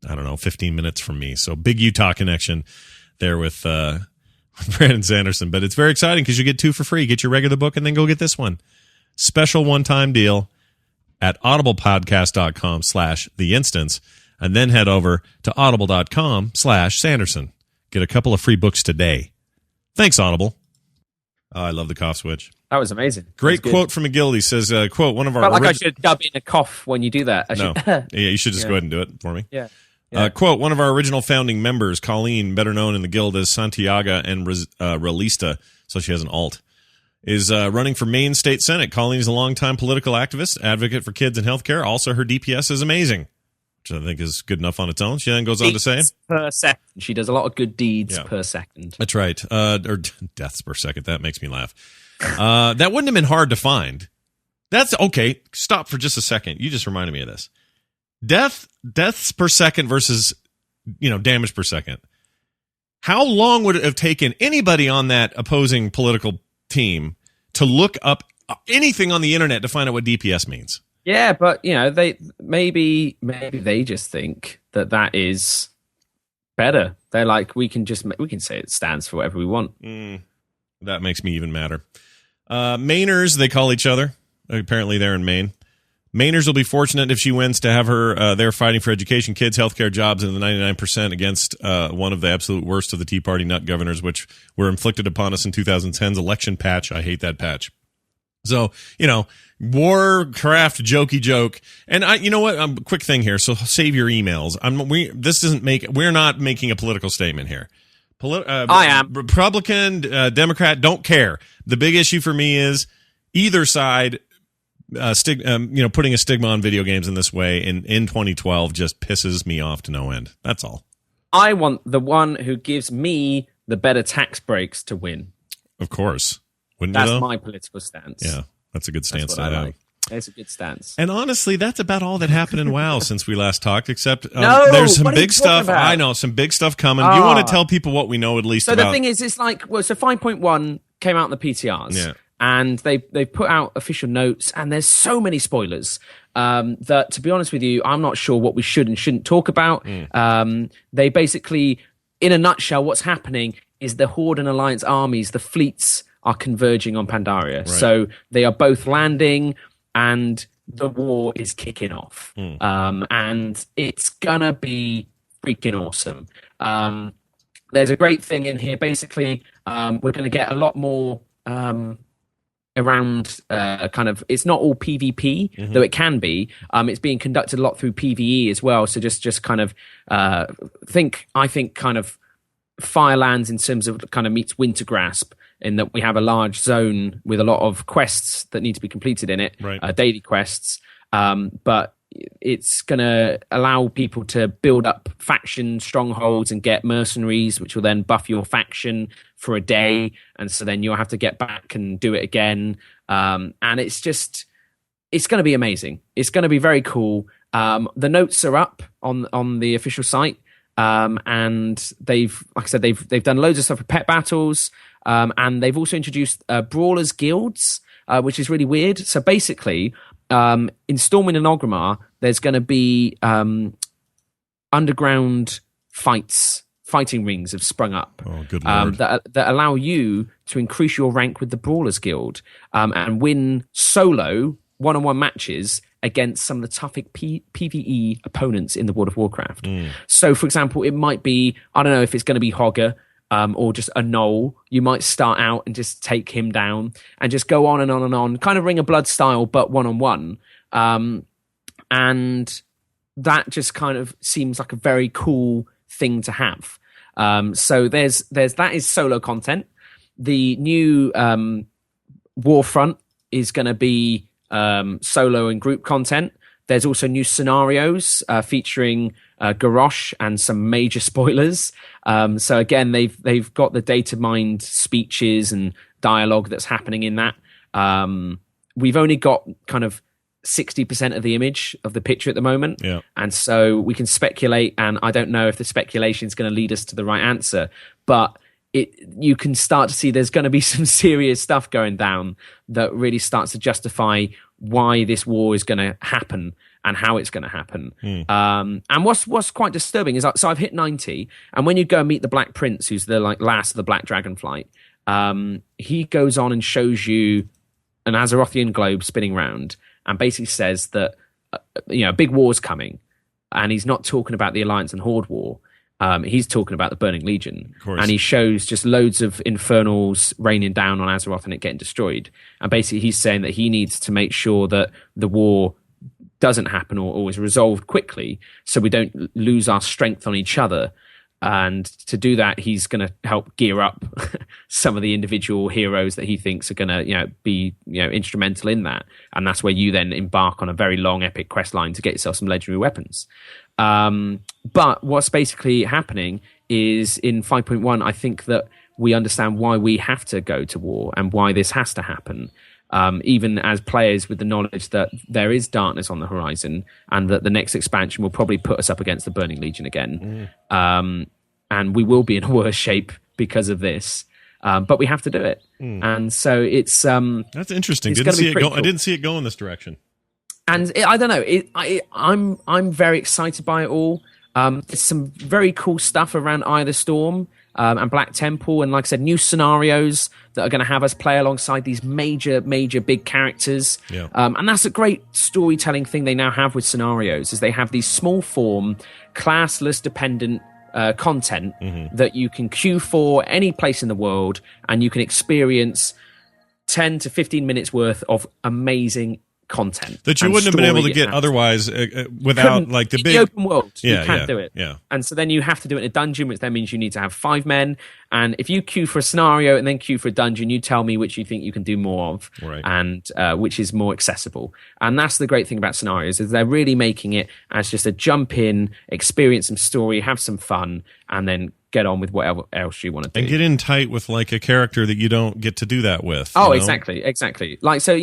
15 minutes from me. So big Utah connection there with Brandon Sanderson. But it's very exciting because you get 2 for free. Get your regular book and then go get this one. Special one-time deal at audiblepodcast.com/the instance. And then head over to audible.com/Sanderson. Get a couple of free books today. Thanks, Audible. Oh, I love the cough switch. That was amazing. Great quote from a guild. Says, quote, one of our... I should dub in a cough when you do that. No. You should just go ahead and do it for me. Yeah. Quote, one of our original founding members, Colleen, better known in the guild as Santiago and Realista, so she has an alt, is running for Maine State Senate. Colleen is a longtime political activist, advocate for kids and healthcare. Also, her DPS is amazing, which I think is good enough on its own. She then goes on to say... per second. She does a lot of good deeds per second. That's right. Or deaths per second. That makes me laugh. That wouldn't have been hard to find. That's okay. Stop for just a second. You just reminded me of this. Deaths per second versus, damage per second. How long would it have taken anybody on that opposing political team to look up anything on the internet to find out what DPS means? Yeah, but they maybe they just think that is better. They're like, we can say it stands for whatever we want. That makes me even madder. Mainers, they call each other. Apparently, they're in Maine. Mainers will be fortunate if she wins to have her there fighting for education, kids, healthcare, jobs, and the 99% against one of the absolute worst of the Tea Party nut governors, which were inflicted upon us in 2010's election patch. I hate that patch. So, Warcraft jokey joke. And you know what? Quick thing here. So save your emails. We're not making a political statement here. I am. Republican, Democrat, don't care. The big issue for me is either side, putting a stigma on video games in this way in 2012 just pisses me off to no end. That's all. I want the one who gives me the better tax breaks to win. Of course. Wouldn't That's you, though? my political stance. Yeah, that's a good stance to have. Like. It's a good stance. And honestly, that's about all that happened in WoW since we last talked, except there's some big stuff. I know, some big stuff coming. You want to tell people what we know at least about... So the thing is, it's like, so 5.1 came out in the PTRs. Yeah. And they put out official notes, and there's so many spoilers that, to be honest with you, I'm not sure what we should and shouldn't talk about. They basically, in a nutshell, what's happening is the Horde and Alliance armies, the fleets, are converging on Pandaria. Right. So they are both landing, and the war is kicking off. And it's gonna be freaking awesome. There's a great thing in here. Basically, we're going to get a lot more... around kind of, it's not all PvP, though it can be. It's being conducted a lot through PvE as well. So just kind of I think kind of Firelands in terms of kind of meets Wintergrasp, in that we have a large zone with a lot of quests that need to be completed in it, right. Daily quests. But it's going to allow people to build up faction strongholds and get mercenaries, which will then buff your faction for a day. And so then you'll have to get back and do it again. And it's going to be amazing. It's going to be very cool. The notes are up on the official site. And they've, like I said, they've done loads of stuff with pet battles. And they've also introduced Brawlers Guilds, which is really weird. So basically, in Stormwind and Orgrimmar, there's going to be underground fighting rings have sprung up. Oh, good lord. That allow you to increase your rank with the Brawlers Guild and win solo one-on-one matches against some of the toughest PvE opponents in the World of Warcraft. So, for example, it might be, I don't know if it's going to be Hogger, or just a Knoll. You might start out and just take him down and just go on and on and on, kind of Ring of Blood style, but one-on-one. And that just kind of seems like a very cool thing to have. So there's that is solo content. The new Warfront is going to be solo and group content. There's also new scenarios featuring Garrosh and some major spoilers. So again, they've got the data mined speeches and dialogue that's happening in that. We've only got kind of 60% of the image of the picture at the moment. Yeah. And so we can speculate, and I don't know if the speculation is going to lead us to the right answer, but you can start to see there's going to be some serious stuff going down that really starts to justify why this war is going to happen and how it's going to happen. And what's quite disturbing is, so I've hit 90, and when you go and meet the Black Prince, who's the last of the Black Dragonflight, he goes on and shows you an Azerothian globe spinning round and basically says that a big war's coming, and he's not talking about the Alliance and Horde war. He's talking about the Burning Legion, and he shows just loads of infernals raining down on Azeroth and it getting destroyed. And basically he's saying that he needs to make sure that the war doesn't happen or is resolved quickly, so we don't lose our strength on each other. And to do that, he's going to help gear up some of the individual heroes that he thinks are going to, be instrumental in that. And that's where you then embark on a very long, epic quest line to get yourself some legendary weapons. But what's basically happening is in 5.1, I think that we understand why we have to go to war and why this has to happen. Even as players, with the knowledge that there is darkness on the horizon and that the next expansion will probably put us up against the Burning Legion again. And we will be in worse shape because of this. But we have to do it. And so it's... That's interesting. I didn't see it go in this direction. And I don't know. I'm very excited by it all. There's some very cool stuff around Eye of the Storm and Black Temple, and like I said, new scenarios that are going to have us play alongside these major big characters. Yeah. And that's a great storytelling thing they now have with scenarios, is they have these small form, classless dependent content that you can queue for any place in the world, and you can experience 10 to 15 minutes worth of amazing content that you wouldn't have been able to get otherwise without like the big open world. You can't do it. Yeah. And so then you have to do it in a dungeon, which then means you need to have 5 men. And if you queue for a scenario and then queue for a dungeon, you tell me which you think you can do more of, right, and which is more accessible. And that's the great thing about scenarios, is they're really making it as just a jump in, experience some story, have some fun, and then get on with whatever else you want to do. And get in tight with like a character that you don't get to do that with. Oh, exactly. Like, so,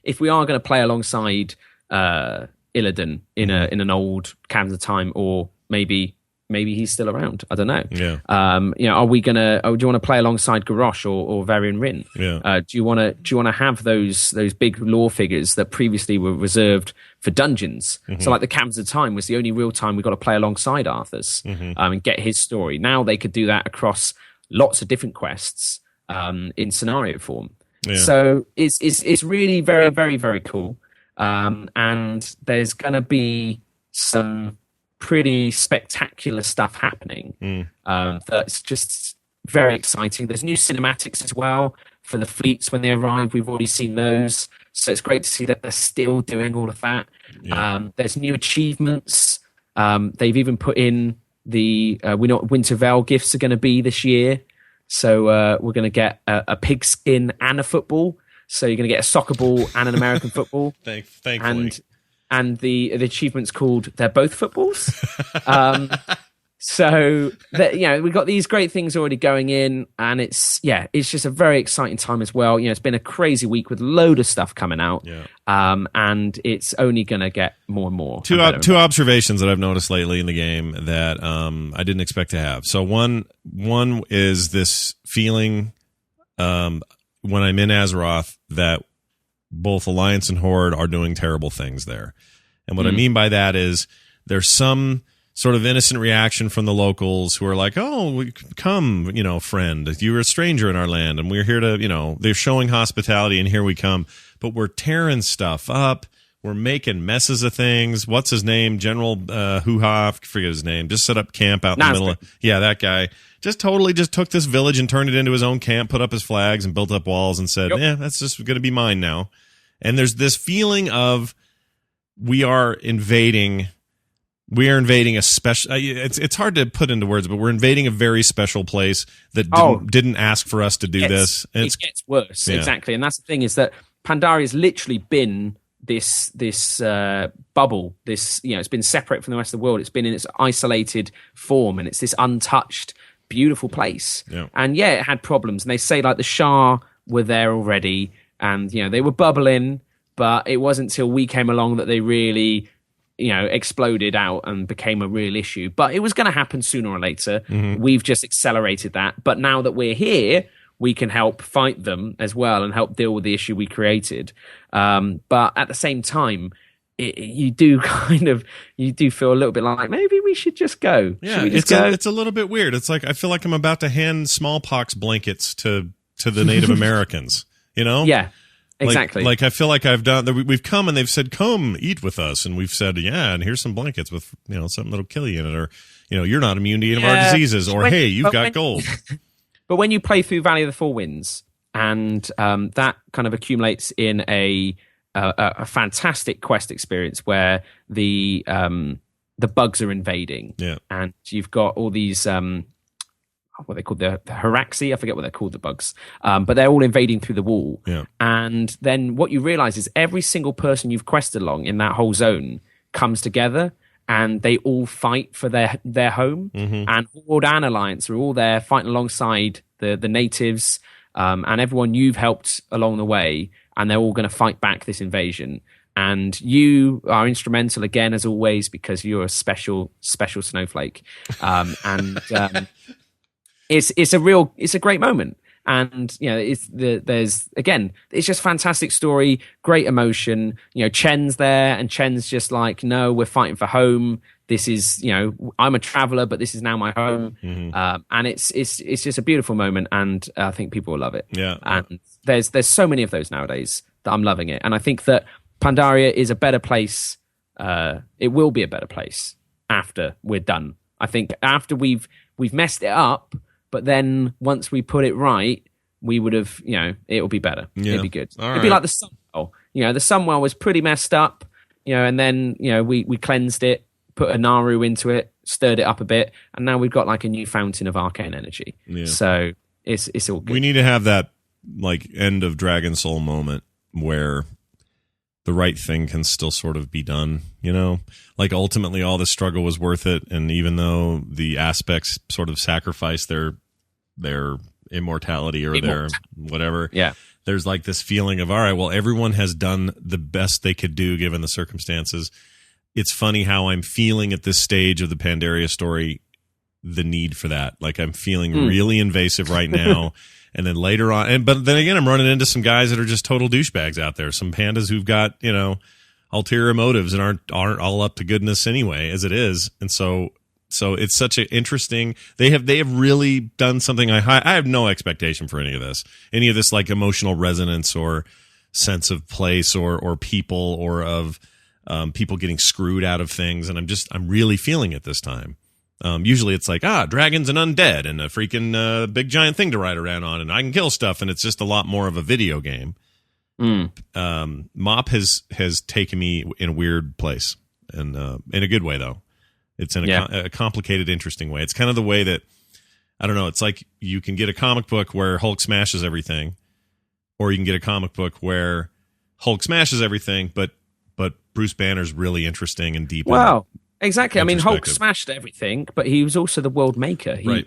if we are going to play alongside Illidan in an old Caverns of Time, or maybe he's still around, I don't know. Yeah. Are we gonna? Do you want to play alongside Garrosh or Varian Rin? Yeah. Do you want to have those big lore figures that previously were reserved for dungeons? So like the Caverns of Time was the only real time we got to play alongside Arthur's and get his story. Now they could do that across lots of different quests in scenario form. Yeah. So it's really very, very, very cool. And there's going to be some pretty spectacular stuff happening that's just very exciting. There's new cinematics as well for the fleets when they arrive. We've already seen those. So it's great to see that they're still doing all of that. Yeah. There's new achievements. They've even put in we know what Winter Veil gifts are going to be this year. So we're going to get a pigskin and a football. So you're going to get a soccer ball and an American football. Thankfully. And the achievement's called They're Both Footballs. So we've got these great things already going in, and it's just a very exciting time as well. It's been a crazy week with a load of stuff coming out, and it's only going to get more and more. Two observations that I've noticed lately in the game that I didn't expect to have. So one is this feeling when I'm in Azeroth that both Alliance and Horde are doing terrible things there, and what I mean by that is there's some sort of innocent reaction from the locals who are like, oh, come, friend, you're a stranger in our land and we're here to, they're showing hospitality and here we come. But we're tearing stuff up. We're making messes of things. What's his name? General Hoo-Ha, I forget his name. Just set up camp out in the middle of, that guy. Just totally just took this village and turned it into his own camp, put up his flags and built up walls and said, that's just going to be mine now. And there's this feeling of we are invading a special. It's hard to put into words, but we're invading a very special place that didn't ask for us to do this. And it gets worse, exactly. And that's the thing, is that Pandaria's literally been this bubble. This it's been separate from the rest of the world. It's been in its isolated form, and it's this untouched, beautiful place. Yeah. And it had problems. And they say like the Shah were there already, and they were bubbling, but it wasn't until we came along that they really exploded out and became a real issue. But it was going to happen sooner or later. Mm-hmm. We've just accelerated that. But now that we're here, we can help fight them as well and help deal with the issue we created. But at the same time, you do feel a little bit like maybe we should just go. Yeah, it's a little bit weird. It's like I feel like I'm about to hand smallpox blankets to the Native Americans. Yeah. Exactly. Like I feel like we've come and they've said, come eat with us. And we've said, and here's some blankets with, something that'll kill you in it. Or, you're not immune to any of our diseases. Or, hey, you've got gold. But when you play through Valley of the Four Winds and that kind of accumulates in a fantastic quest experience where the bugs are invading. Yeah. And you've got all these, what they called the Haraxi, I forget what they're called, the bugs, but they're all invading through the wall. Yeah. And then what you realize is every single person you've quested along in that whole zone comes together and they all fight for their home. Mm-hmm. And Horde and Alliance are all there fighting alongside the natives and everyone you've helped along the way, and they're all going to fight back this invasion. And you are instrumental again, as always, because you're a special snowflake. It's a great moment, and there's just fantastic story, great emotion. Chen's there, and Chen's just like, no, we're fighting for home. This is, I'm a traveler, but this is now my home. Mm-hmm. And it's just a beautiful moment, and I think people will love it. Yeah, and there's so many of those nowadays that I'm loving it, and I think that Pandaria is a better place. It will be a better place after we're done. I think after we've messed it up. But then once we put it right, we would have, it'll be better. Yeah. It'd be good. It'd be like the Sunwell. The Sunwell was pretty messed up, and then, we cleansed it, put a Naru into it, stirred it up a bit, and now we've got like a new fountain of arcane energy. Yeah. So it's all good. We need to have that like end of Dragon Soul moment where the right thing can still sort of be done, like ultimately all the struggle was worth it. And even though the aspects sort of sacrifice their immortality or their whatever, there's like this feeling of, all right, well, everyone has done the best they could do given the circumstances. It's funny how I'm feeling at this stage of the Pandaria story, the need for that. Like I'm feeling really invasive right now. And then later on, but then again, I'm running into some guys that are just total douchebags out there. Some pandas who've got, ulterior motives and aren't all up to goodness anyway, as it is. And so it's such an interesting. They have really done something. I have no expectation for any of this like emotional resonance or sense of place or people or of people getting screwed out of things. And I'm really feeling it this time. Usually it's like, dragons and undead and a freaking big giant thing to ride around on, and I can kill stuff, and it's just a lot more of a video game. Mop has taken me in a weird place, and in a good way, though. It's in a complicated, interesting way. It's kind of the way that, I don't know, it's like you can get a comic book where Hulk smashes everything, or you can get a comic book where Hulk smashes everything, but Bruce Banner's really interesting and deep. Wow. Exactly. I mean, Hulk smashed everything, but he was also the world maker. He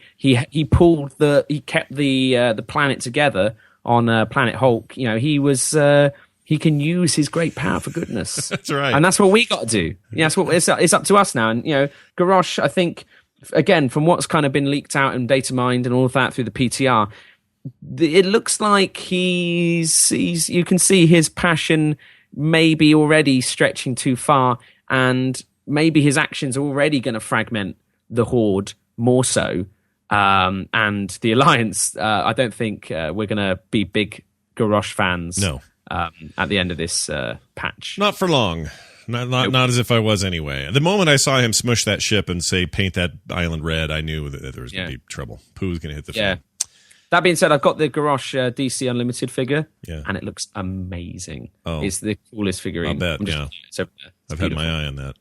kept the planet together on Planet Hulk. You know, he can use his great power for goodness. That's right. And that's what we got to do. Yeah, that's what it's up to us now. And, you know, Garrosh, I think, again, from what's kind of been leaked out and data mined and all of that through the PTR, it looks like you can see his passion maybe already stretching too far, and maybe his actions are already going to fragment the Horde more so. And the Alliance, I don't think we're going to be big Garrosh fans. No. At the end of this patch. Not for long. Not as if I was anyway. The moment I saw him smush that ship and say, paint that island red, I knew that there was going to be trouble. Pooh was going to hit the fan. That being said, I've got the Garrosh DC Unlimited figure, and it looks amazing. Oh. It's the coolest figurine. I'll bet, I've had my eye on that.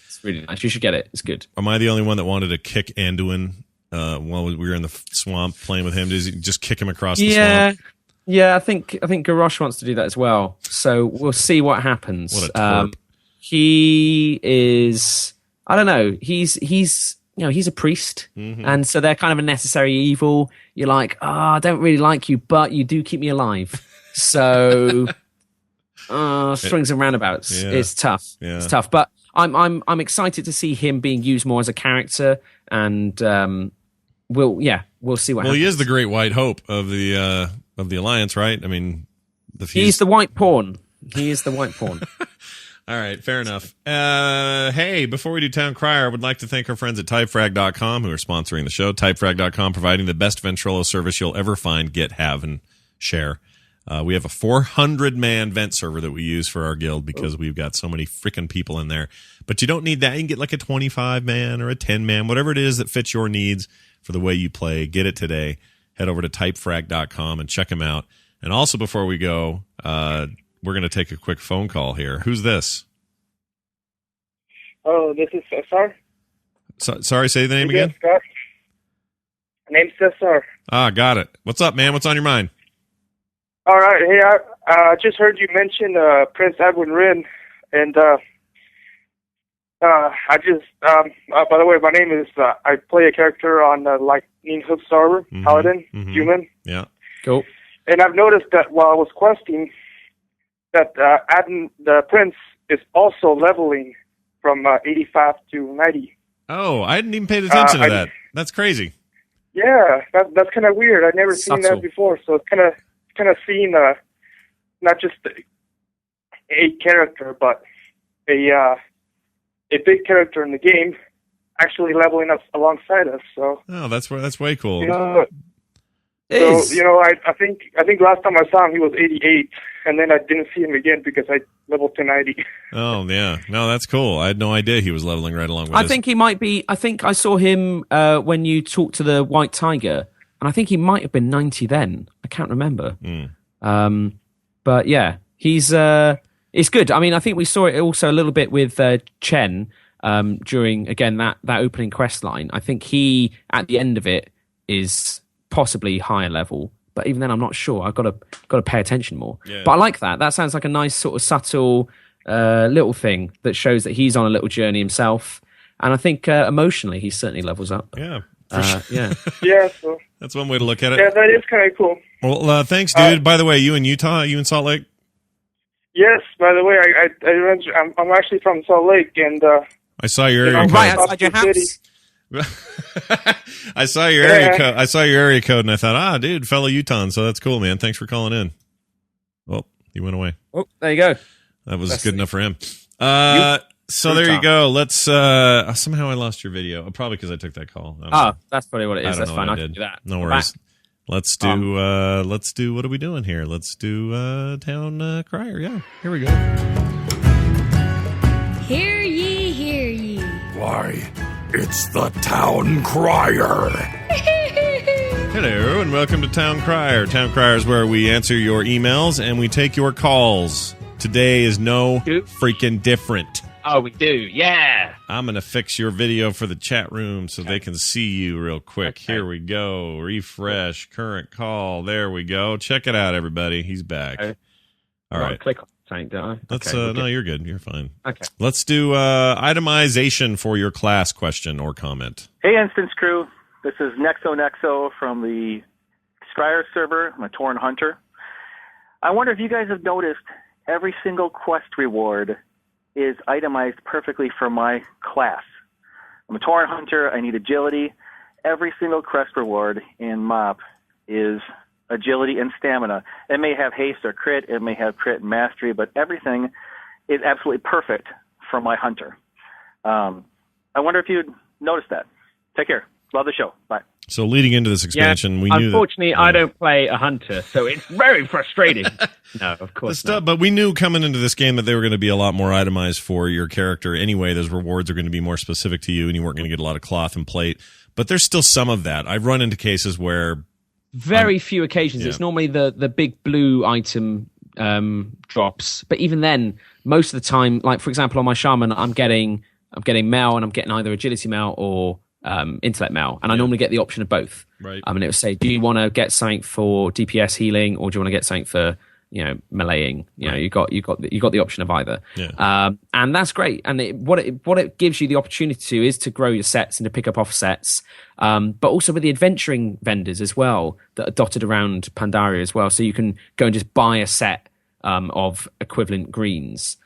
It's really nice. You should get it. It's good. Am I the only one that wanted to kick Anduin while we were in the swamp playing with him? Does he just kick him across the swamp? Yeah, I think Garrosh wants to do that as well. So we'll see what happens. What a twerp. He is, I don't know, he's a priest, and so they're kind of a necessary evil. You're like, I don't really like you, but you do keep me alive. So swings and roundabouts. Yeah. It's tough. Yeah. It's tough. But I'm excited to see him being used more as a character, and we'll see what happens. Well, he is the great white hope of the Alliance, right? I mean, he's the white pawn. He is the white pawn. All right, fair enough. Hey, before we do Town Crier, I would like to thank our friends at typefrag.com who are sponsoring the show. Typefrag.com, providing the best Ventrilo service you'll ever find, get, have, and share. We have a 400-man vent server that we use for our guild because we've got so many freaking people in there. But you don't need that. You can get like a 25-man or a 10-man, whatever it is that fits your needs for the way you play. Get it today. Head over to typefrag.com and check them out. And also, before we go, we're going to take a quick phone call here. Who's this? Oh, this is Cesar. Sorry, say the name again? My name's Cesar. Got it. What's up, man? What's on your mind? All right. Hey, I just heard you mention Prince Edwin Rin, and by the way, my name is, I play a character on Lightning Hook server, Paladin, human. Yeah. Cool. And I've noticed that while I was questing, that the Prince is also leveling from 85 to 90. Oh, I hadn't even paid attention to that. That's crazy. Yeah, that's kind of weird. I've never seen that before, so it's kind of seeing not just a character, but a big character in the game actually leveling up alongside us. So that's way cool. I think last time I saw him he was 88, and then I didn't see him again because I leveled to 90. Oh yeah, no, that's cool. I had no idea he was leveling right along with us. I think he might be. I think I saw him when you talked to the White Tiger, and I think he might have been 90 then. I can't remember. But yeah, he's it's good. I mean, I think we saw it also a little bit with Chen during again that opening quest line. I think he at the end of it is possibly higher level, but even then I'm not sure. I've got to pay attention more. Yeah. But I like that sounds like a nice sort of subtle little thing that shows that he's on a little journey himself, and I think emotionally he certainly levels up. Yeah, yeah, so that's one way to look at it. Yeah, that is kind of cool. Well, thanks, dude. By the way, you in Utah? You in Salt Lake? Yes, by the way, I'm actually from Salt Lake, and I saw your area code. Right outside your house. I saw your area code. I saw your area code, and I thought, dude, fellow Utahn. So that's cool, man. Thanks for calling in. Well, he went away. Oh, there you go. That was good enough for him. So there you go. Let's. Somehow I lost your video. Probably because I took that call. That's probably what it is. That's fine. I can do that. No worries. Let's do. Let's do. What are we doing here? Let's do Town Crier. Yeah. Here we go. Hear ye, hear ye. Why, It's the Town Crier. Hello, and welcome to Town Crier. Town Crier is where we answer your emails and we take your calls. Today is no freaking different. Oh, we do, yeah. I'm going to fix your video for the chat room so they can see you real quick. Okay. Here we go. Refresh. Current call. There we go. Check it out, everybody. He's back. Okay. All right. Click on something, don't I? Let's, no, you're good. You're fine. Okay. Let's do itemization for your class question or comment. Hey, Instance crew. This is Nexo from the Scryer server. I'm a Tauren Hunter. I wonder if you guys have noticed every single quest reward is itemized perfectly for my class. I'm a Tauren Hunter. I need agility. Every single quest reward in MOP is agility and stamina. It may have haste or crit. It may have crit and mastery, but everything is absolutely perfect for my hunter. I wonder if you'd notice that. Take care. Love the show. Bye. So leading into this expansion, we knew unfortunately, I don't play a hunter, so it's very frustrating. No, of course not. But we knew coming into this game that they were going to be a lot more itemized for your character anyway. Those rewards are going to be more specific to you, and you weren't going to get a lot of cloth and plate. But there's still some of that. I've run into cases where... Very few occasions. Yeah. It's normally the big blue item drops. But even then, most of the time, like, for example, on my Shaman, I'm getting mail, and I'm getting either agility mail or... intellect mail, and I normally get the option of both. Right. And it would say, do you want to get something for DPS healing, or do you want to get something for meleeing? You know, you got the option of either. Yeah. And that's great. And what it gives you the opportunity to is to grow your sets and to pick up offsets, but also with the adventuring vendors as well that are dotted around Pandaria as well, so you can go and just buy a set of equivalent greens.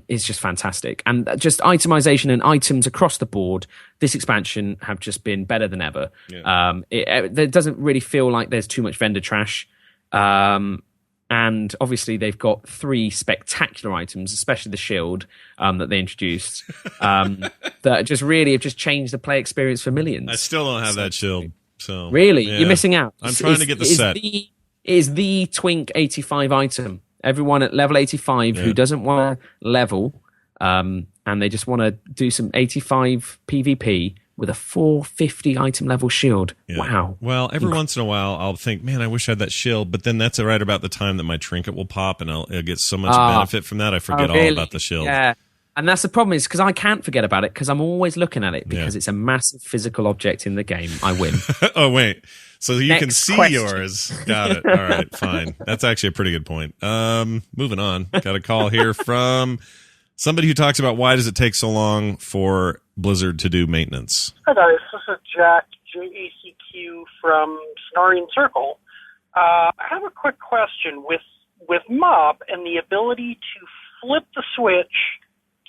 Is just fantastic. And just itemization and items across the board, this expansion have just been better than ever. Yeah. It doesn't really feel like there's too much vendor trash. And obviously they've got 3 spectacular items, especially the shield that they introduced, that just really have just changed the play experience for millions. I still don't have that shield. So really? Yeah. You're missing out. I'm trying to get the set. It is the Twink 85 item. Everyone at level 85 who doesn't want to level and they just want to do some 85 PvP with a 450 item level shield. Yeah. Wow. Well, every once in a while I'll think, man, I wish I had that shield, but then that's right about the time that my trinket will pop and I'll get so much benefit from that I forget all about the shield. Yeah. And that's the problem is because I can't forget about it because I'm always looking at it because it's a massive physical object in the game. I win. Oh, wait. So you Next can see question. yours. Got it. All right, fine. That's actually a pretty good point. Moving on. Got a call here from somebody who talks about why does it take so long for Blizzard to do maintenance? Hi guys, this is Jack, JACQ from Cenarian Circle. I have a quick question. With MOB and the ability to flip the switch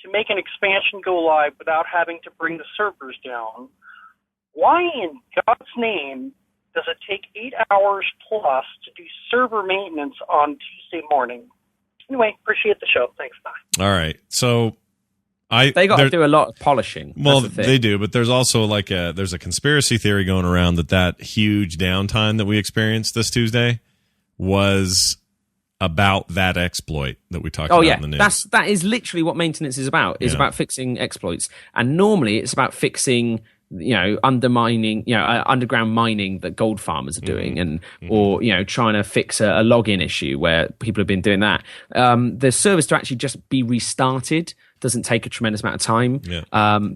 to make an expansion go live without having to bring the servers down, why in God's name does it take 8 hours plus to do server maintenance on Tuesday morning? Anyway, appreciate the show. Thanks. Bye. All right. So they got to do a lot of polishing. Well, they do, but there's also there's a conspiracy theory going around that huge downtime that we experienced this Tuesday was about that exploit that we talked about in the news. That is literally what maintenance is about. It's about fixing exploits. And normally it's about fixing underground mining that gold farmers are doing, or trying to fix a login issue where people have been doing that. The service to actually just be restarted doesn't take a tremendous amount of time,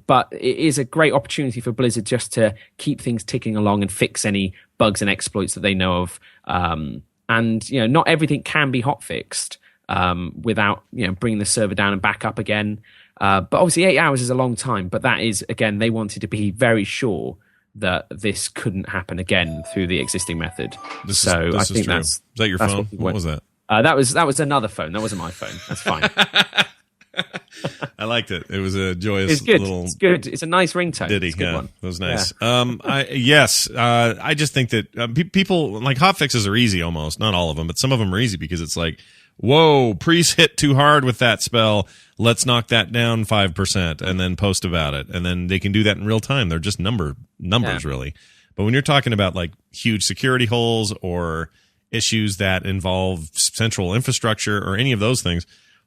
but it is a great opportunity for Blizzard just to keep things ticking along and fix any bugs and exploits that they know of. And not everything can be hot fixed without bringing the server down and back up again. But obviously 8 hours is a long time, but that is, again, they wanted to be very sure that this couldn't happen again through the existing method. Is that your phone? What was that? That was another phone. That wasn't my phone. That's fine. I liked it. It was a joyous it's good. little... It's good. It's a nice ringtone. Ditty. It's a good one. It was nice. Yeah. I just think that people, like, hot fixes are easy almost. Not all of them, but some of them are easy because it's like, whoa, Priest hit too hard with that spell. Let's knock that down 5% and then post about it. And then they can do that in real time. They're just numbers, really. But when you're talking about like huge security holes or issues that involve central infrastructure or any of those things,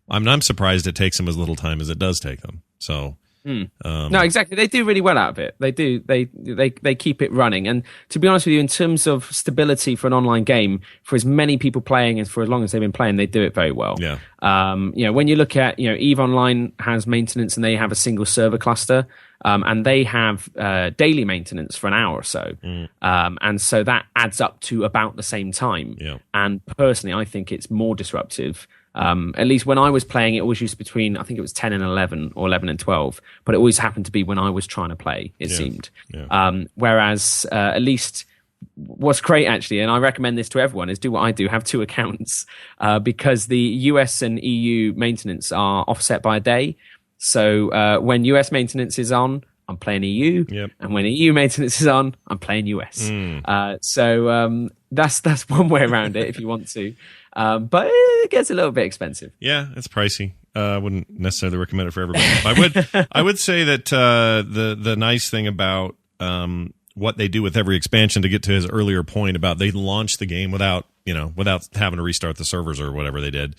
I'm surprised it takes them as little time as it does take them. So No, exactly. They do really well out of it. They do. They keep it running. And to be honest with you, in terms of stability for an online game, for as many people playing and for as long as they've been playing, they do it very well. Yeah. When you look at, EVE Online has maintenance and they have a single server cluster, and they have daily maintenance for an hour or so. And so that adds up to about the same time. Yeah. And personally, I think it's more disruptive. At least when I was playing, it always used between, I think it was 10 and 11 or 11 and 12, but it always happened to be when I was trying to play, it seemed. Yeah. Whereas at least what's great, actually, and I recommend this to everyone, is do what I do, have 2 accounts, because the US and EU maintenance are offset by a day. So when US maintenance is on, I'm playing EU, and when EU maintenance is on, I'm playing US. So that's one way around it if you want to. But it gets a little bit expensive. Yeah, it's pricey. I wouldn't necessarily recommend it for everybody. I would say that the nice thing about what they do with every expansion, to get to his earlier point about they launch the game without having to restart the servers or whatever they did.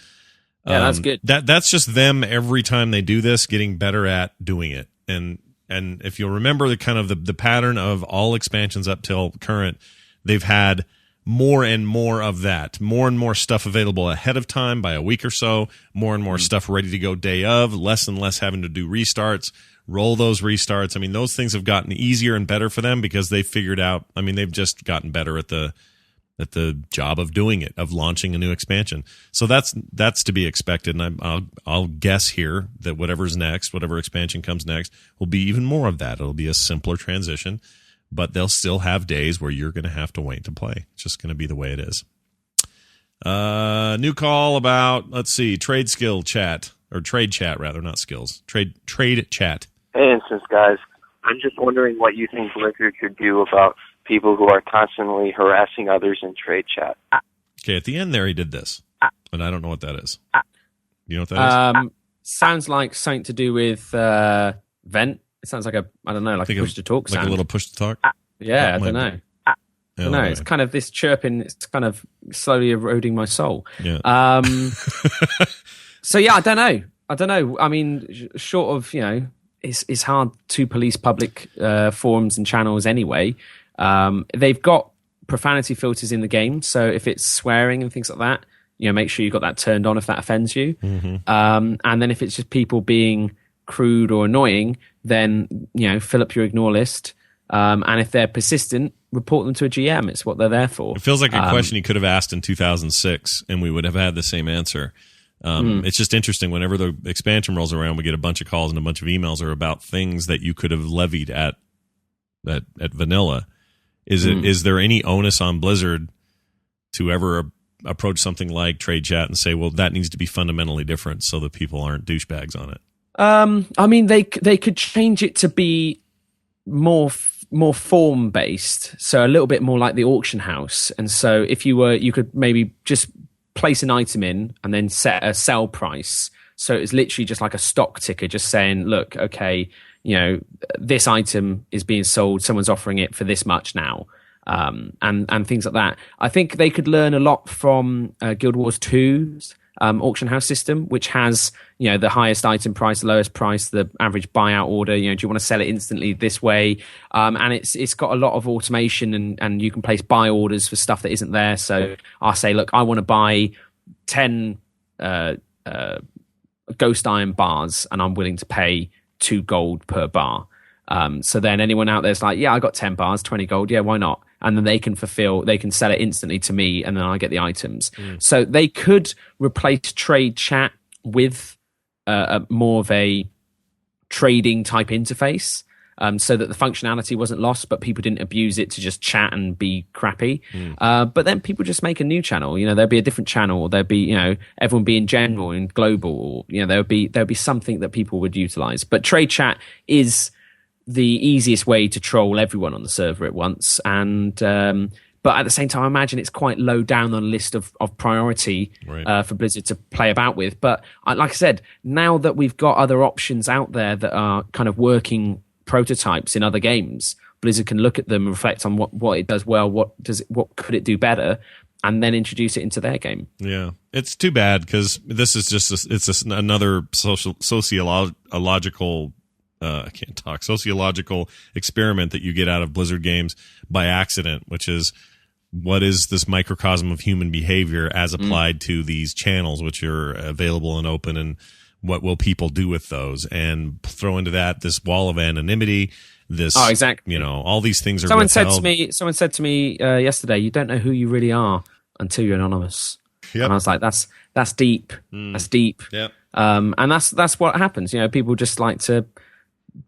Yeah, that's good. That's just them every time they do this, getting better at doing it. And if you'll remember the pattern of all expansions up till current, they've had more and more of that, more and more stuff available ahead of time by a week or so, more and more stuff ready to go day of, less and less having to do restarts, roll those restarts. I mean, those things have gotten easier and better for them because they figured out, they've just gotten better at the job of doing it, of launching a new expansion. So that's to be expected. And I'll guess here that whatever expansion comes next will be even more of that. It'll be a simpler transition, but they'll still have days where you're going to have to wait to play. It's just going to be the way it is. New call about, trade skill chat, or trade chat rather, not skills. Trade chat. Hey, Instance guys. I'm just wondering what you think Blizzard should do about people who are constantly harassing others in trade chat. Okay, at the end there he did this, and I don't know what that is. You know what that is? Sounds like something to do with vent. It sounds like a push to talk sound. Like a little push to talk? Yeah, I don't know. It's kind of this chirping, it's kind of slowly eroding my soul. Yeah. So yeah, I don't know. I mean, short of, it's hard to police public forums and channels anyway. They've got profanity filters in the game, so if it's swearing and things like that, make sure you've got that turned on if that offends you. And then if it's just people being crude or annoying, then fill up your ignore list. And if they're persistent, report them to a GM. It's what they're there for. It feels like a question you could have asked in 2006, and we would have had the same answer. It's just interesting. Whenever the expansion rolls around, we get a bunch of calls and a bunch of emails are about things that you could have levied at vanilla. Is there any onus on Blizzard to ever approach something like trade chat and say, well, that needs to be fundamentally different so that people aren't douchebags on it? They could change it to be more form based, so a little bit more like the auction house. And so if you could maybe just place an item in and then set a sell price. So it's literally just like a stock ticker, just saying, look, okay, this item is being sold. Someone's offering it for this much now. And things like that. I think they could learn a lot from Guild Wars 2's auction house system, which has the highest item price, the lowest price, the average buyout order. Do you want to sell it instantly this way? And it's got a lot of automation, and you can place buy orders for stuff that isn't there. So I'll say, look, I want to buy 10 ghost iron bars, and I'm willing to pay 2 gold per bar. So then anyone out there's like, yeah, I got 10 bars, 20 gold. Yeah, why not? And then they can sell it instantly to me, and then I get the items. So they could replace trade chat with more of a trading type interface, so that the functionality wasn't lost, but people didn't abuse it to just chat and be crappy. But then people just make a new channel. There'd be a different channel, or there'd be everyone be in general and global, or there'd be something that people would utilize. But trade chat is the easiest way to troll everyone on the server at once. And but at the same time, I imagine it's quite low down on the list of priority for Blizzard to play about with. But like I said, now that we've got other options out there that are kind of working prototypes in other games, Blizzard can look at them and reflect on what it does well, what could it do better, and then introduce it into their game. Yeah, it's too bad because this is just another sociological I can't talk, sociological experiment that you get out of Blizzard games by accident, which is what is this microcosm of human behavior as applied to these channels, which are available and open, and what will people do with those, and throw into that this wall of anonymity. This, exactly. All these things are. Someone said to me yesterday, you don't know who you really are until you're anonymous. Yep. And I was like, that's deep. That's deep. Yep. And that's what happens. People just like to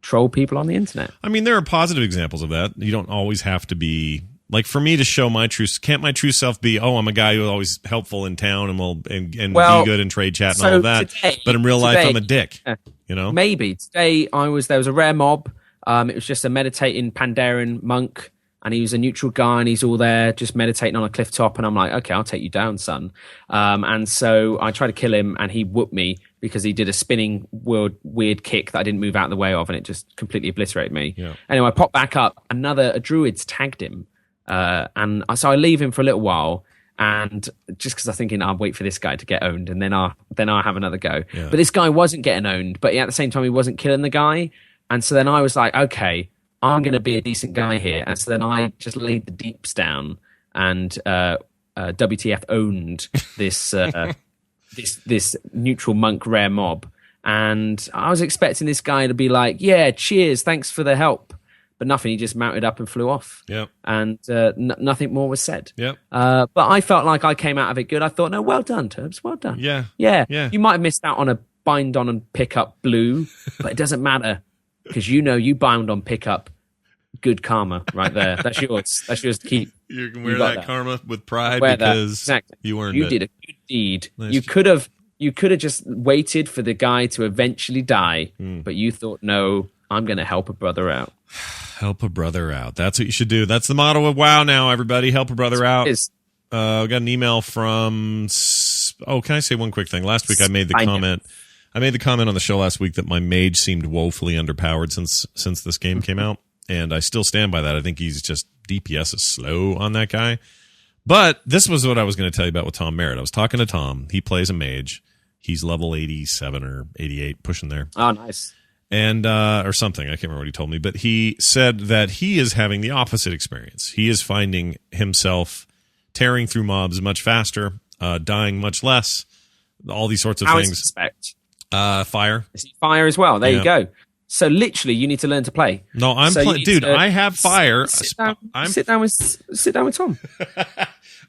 troll people on the internet. I mean, there are positive examples of that. You don't always have to be like, for me to show my can't my true self be, I'm a guy who's always helpful in town and will and be good in trade chat and all of that. But in real life, I'm a dick. Maybe today there was a rare mob. It was just a meditating Pandaren monk, and he was a neutral guy, and he's all there just meditating on a cliff top. And I'm like, okay, I'll take you down, son. And so I tried to kill him, and he whooped me because he did a spinning weird kick that I didn't move out of the way of, and it just completely obliterated me. Yeah. Anyway, I popped back up. A druid's tagged him, and so I leave him for a little while. And just because I'm thinking, I'll wait for this guy to get owned, and then I'll have another go. Yeah. But this guy wasn't getting owned, but at the same time, he wasn't killing the guy. And so then I was like, okay, I'm going to be a decent guy here. And so then I just laid the deeps down, and WTF owned this this neutral monk rare mob. And I was expecting this guy to be like, yeah, cheers, thanks for the help. But nothing, he just mounted up and flew off. Yep. And nothing more was said. Yep. But I felt like I came out of it good. I thought, no, well done, Turbs, well done. Yeah. You might have missed out on a bind on and pick up blue, but it doesn't matter. Because you bound on pickup good karma right there. That's yours. That's yours to keep. You can wear that karma with pride because you earned it. You did a good deed. Nice. You could have just waited for the guy to eventually die, but you thought, no, I'm going to help a brother out. Help a brother out. That's what you should do. That's the motto of WoW now, everybody. Help a brother out. We got an email from... can I say one quick thing? Last week I made the comment... on the show last week that my mage seemed woefully underpowered since this game came out, and I still stand by that. I think he's just DPS is slow on that guy. But this was what I was going to tell you about with Tom Merritt. I was talking to Tom. He plays a mage. He's level 87 or 88, pushing there. Oh, nice. And or something. I can't remember what he told me, but he said that he is having the opposite experience. He is finding himself tearing through mobs much faster, dying much less, all these sorts of things. Fire. Is he fire as well? There you go. So literally, you need to learn to play. No, I'm playing, dude. I have fire. Sit down with Tom.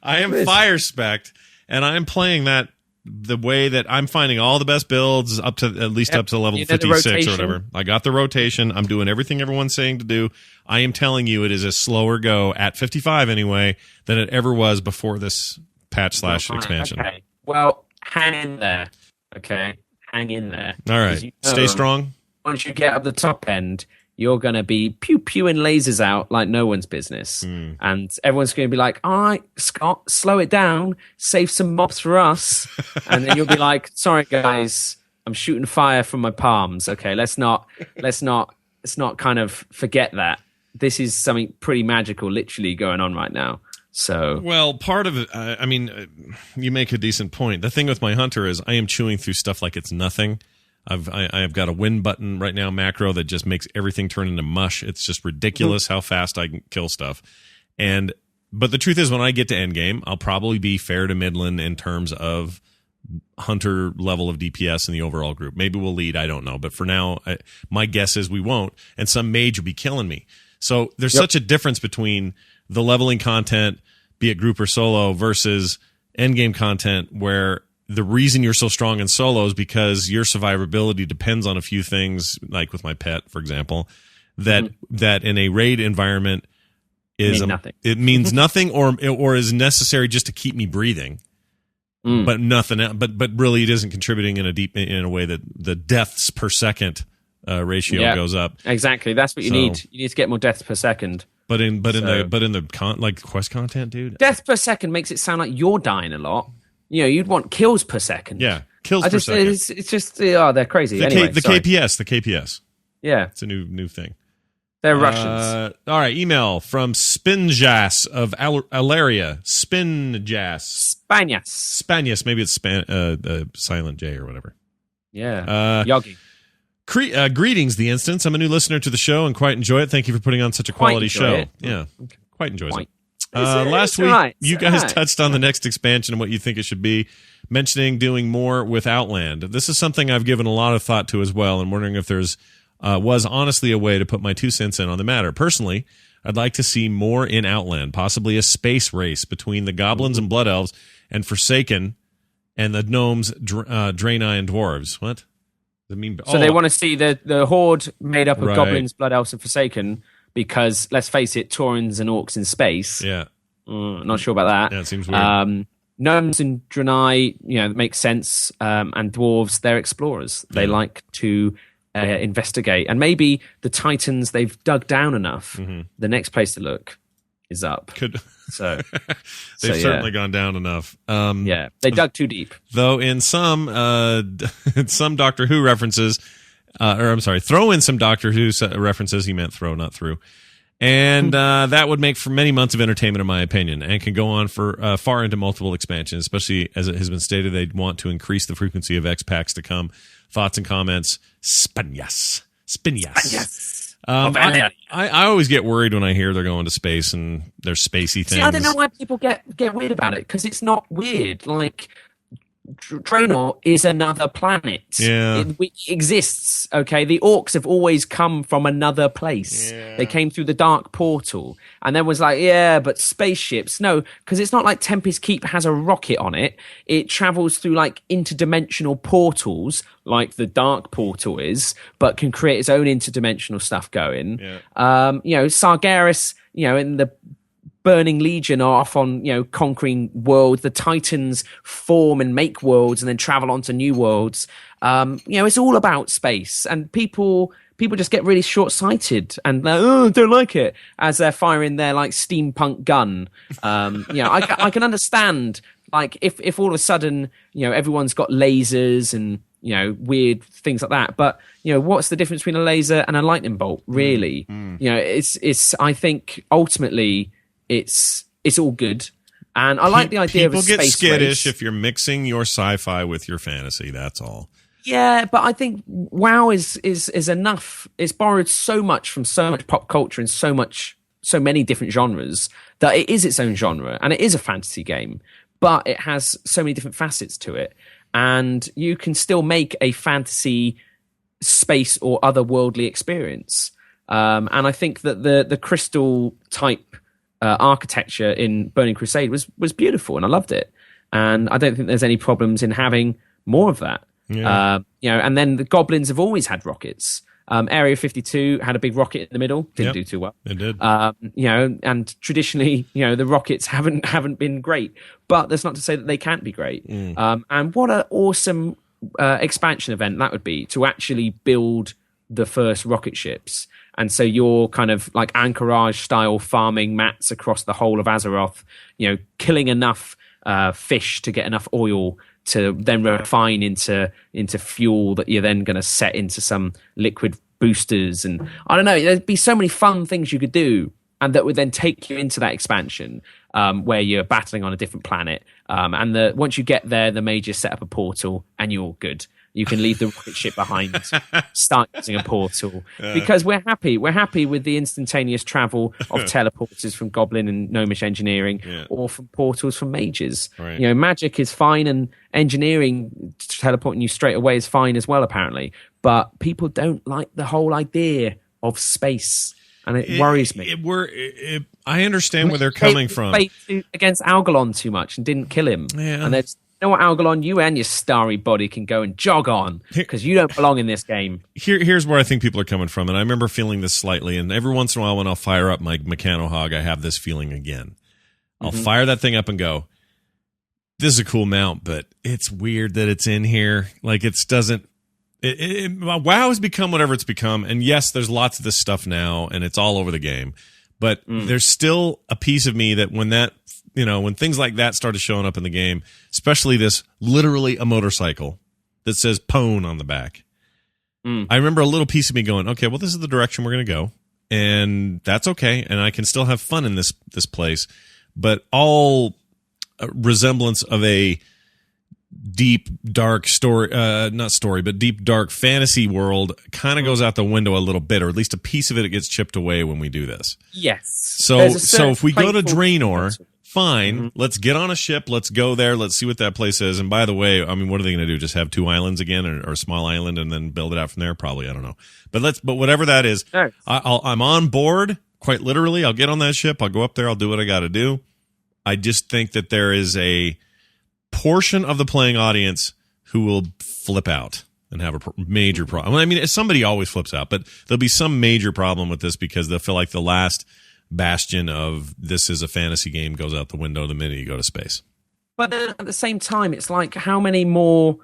I am fire spec'd, and I'm playing that the way that I'm finding all the best builds up to at least up to level 56 or whatever. I got the rotation. I'm doing everything everyone's saying to do. I am telling you, it is a slower go at 55 anyway than it ever was before this patch / expansion. Okay. Well, hang in there. Okay. Hang in there. All right. Stay strong. Once you get up the top end, you're going to be pew-pewing lasers out like no one's business. And everyone's going to be like, all right, Scott, slow it down. Save some mobs for us. And then you'll be like, sorry, guys, I'm shooting fire from my palms. Okay, let's not kind of forget that. This is something pretty magical literally going on right now. So, well, part of it, I mean, you make a decent point. The thing with my hunter is I am chewing through stuff like it's nothing. I've got a win button right now, macro, that just makes everything turn into mush. It's just ridiculous how fast I can kill stuff. But the truth is, when I get to endgame, I'll probably be fair to Midland in terms of hunter level of DPS in the overall group. Maybe we'll lead, I don't know. But for now, my guess is we won't, and some mage will be killing me. So there's such a difference between the leveling content, be it group or solo, versus endgame content, where the reason you're so strong in solo is because your survivability depends on a few things, like with my pet, for example, that in a raid environment nothing. It means nothing or is necessary just to keep me breathing. But nothing, but really it isn't contributing in a way that the deaths per second ratio goes up. Exactly. That's what you need. You need to get more deaths per second. But in the quest content, dude, death per second makes it sound like you're dying a lot. You'd want kills per second. Yeah, kills per second. It's just they're crazy. The KPS. Yeah, it's a new thing. They're Russians. All right, email from Spinjas of Alaria. Spinjas. Spanias. Maybe it's silent J or whatever. Yeah. Yogi. Greetings, The Instance. I'm a new listener to the show and quite enjoy it. Thank you for putting on such a quality show. It. Yeah, quite enjoys it. Last week, you guys touched on the next expansion and what you think it should be, mentioning doing more with Outland. This is something I've given a lot of thought to as well, and wondering if there's was honestly a way to put my 2 cents in on the matter. Personally, I'd like to see more in Outland, possibly a space race between the goblins and blood elves and Forsaken and the gnomes, Draenei, and dwarves. What? So they want to see the horde made up of goblins, blood elves, and Forsaken, because let's face it, Taurens and orcs in space. Yeah, not sure about that. Yeah, it seems weird. Gnomes and Draenei, makes sense. And dwarves, they're explorers. They like to investigate, and maybe the Titans, they've dug down enough. The next place to look is up. So they've certainly gone down enough. They dug too deep. Though in some Doctor Who references, throw in some Doctor Who references. He meant throw, not through. And that would make for many months of entertainment, in my opinion, and can go on for far into multiple expansions, especially as it has been stated they'd want to increase the frequency of X-Packs to come. Thoughts and comments? Spinias. I always get worried when I hear they're going to space and they're spacey things. See, I don't know why people get weird about it, because it's not weird. Like, Draenor is another planet. Yeah. It exists, okay? The orcs have always come from another place. Yeah. They came through the dark portal. And then was like, yeah, but spaceships. No, because it's not like Tempest Keep has a rocket on it. It travels through, like, interdimensional portals, like the dark portal is, but can create its own interdimensional stuff going. Yeah. Sargeras, in the Burning Legion are off on, conquering worlds. The Titans form and make worlds and then travel onto new worlds. It's all about space, and people just get really short-sighted and don't like it as they're firing their like steampunk gun. I can understand, like, if all of a sudden, everyone's got lasers and, weird things like that. But, what's the difference between a laser and a lightning bolt, really? It's I think ultimately it's all good. And I like the idea of a space People get skittish race. if you're mixing your sci-fi with your fantasy, that's all. Yeah, but I think WoW is enough. It's borrowed so much from so much pop culture and so many different genres that it is its own genre, and it is a fantasy game, but it has so many different facets to it. And you can still make a fantasy space or otherworldly experience. And I think that the crystal type architecture in Burning Crusade was beautiful, and I loved it. And I don't think there's any problems in having more of that. Yeah. And then the goblins have always had rockets. Area 52 had a big rocket in the middle. Didn't do too well. It did. And traditionally, the rockets haven't been great. But that's not to say that they can't be great. And what an awesome expansion event that would be, to actually build the first rocket ships. And so you're kind of like Anchorage style farming mats across the whole of Azeroth, killing enough fish to get enough oil to then refine into fuel that you're then going to set into some liquid boosters. And I don't know, there'd be so many fun things you could do, and that would then take you into that expansion where you're battling on a different planet. And once you get there, the mages set up a portal and you're all good. You can leave the rocket ship behind, start using a portal, because we're happy. We're happy with the instantaneous travel of teleporters from Goblin and Gnomish engineering, or from portals from mages. Right. Magic is fine, and engineering teleporting you straight away is fine as well, apparently. But people don't like the whole idea of space, and it worries me. I understand where they're coming from. Against Algalon too much and didn't kill him, and there's. You know what, Algalon, you and your starry body can go and jog on, because you don't belong in this game. Here's where I think people are coming from, and I remember feeling this slightly, and every once in a while when I'll fire up my Mechanohog, I have this feeling again. I'll fire that thing up and go, this is a cool mount, but it's weird that it's in here. Like, WoW has become whatever it's become, and yes, there's lots of this stuff now, and it's all over the game, but there's still a piece of me that when things like that started showing up in the game, especially this literally a motorcycle that says Pwn on the back, I remember a little piece of me going, okay, well, this is the direction we're going to go, and that's okay, and I can still have fun in this place, but all resemblance of a deep dark story, not story, but deep dark fantasy world kind of goes out the window a little bit, or at least a piece of it gets chipped away when we do this. Yes. So if we go to Draenor, fine, let's get on a ship, let's go there, let's see what that place is. And by the way, I mean, what are they going to do? Just have 2 islands again, or a small island, and then build it out from there? Probably, I don't know. But whatever that is, I'm on board. Quite literally, I'll get on that ship, I'll go up there, I'll do what I got to do. I just think that there is a portion of the playing audience who will flip out and have a major problem. I mean, somebody always flips out, but there'll be some major problem with this because they'll feel like the last bastion of this is a fantasy game goes out the window the minute you go to space. But then at the same time, it's like, how many more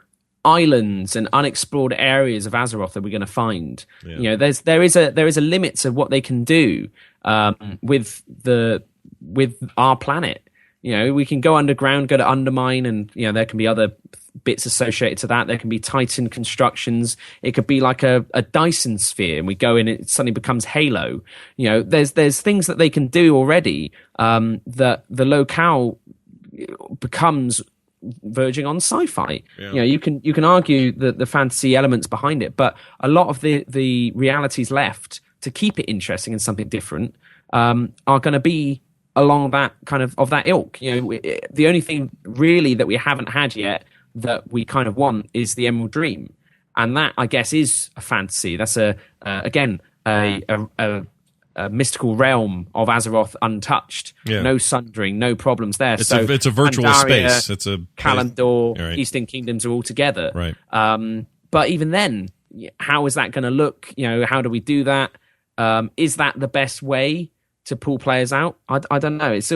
islands and unexplored areas of Azeroth are we going to find? Yeah. You know, there is a limit to what they can do with our planet. You know, we can go underground, go to Undermine, and you know there can be other bits associated to that. There can be Titan constructions. It could be like a Dyson sphere, and we go in, it suddenly becomes Halo. You know, there's things that they can do already that the locale becomes verging on sci-fi. Yeah. You know, you can argue the fantasy elements behind it, but a lot of the realities left to keep it interesting and something different are going to be along that kind of that ilk. You know, the only thing really that we haven't had yet that we kind of want is the Emerald Dream, and that I guess is a fantasy. That's a mystical realm of Azeroth untouched. Yeah. No sundering, no problems there. It's a virtual Pandaria, space. It's a Kalimdor, right. Eastern Kingdoms are all together. Right. But even then, how is that going to look? You know, how do we do that? Is that the best way to pull players out? I don't know. It's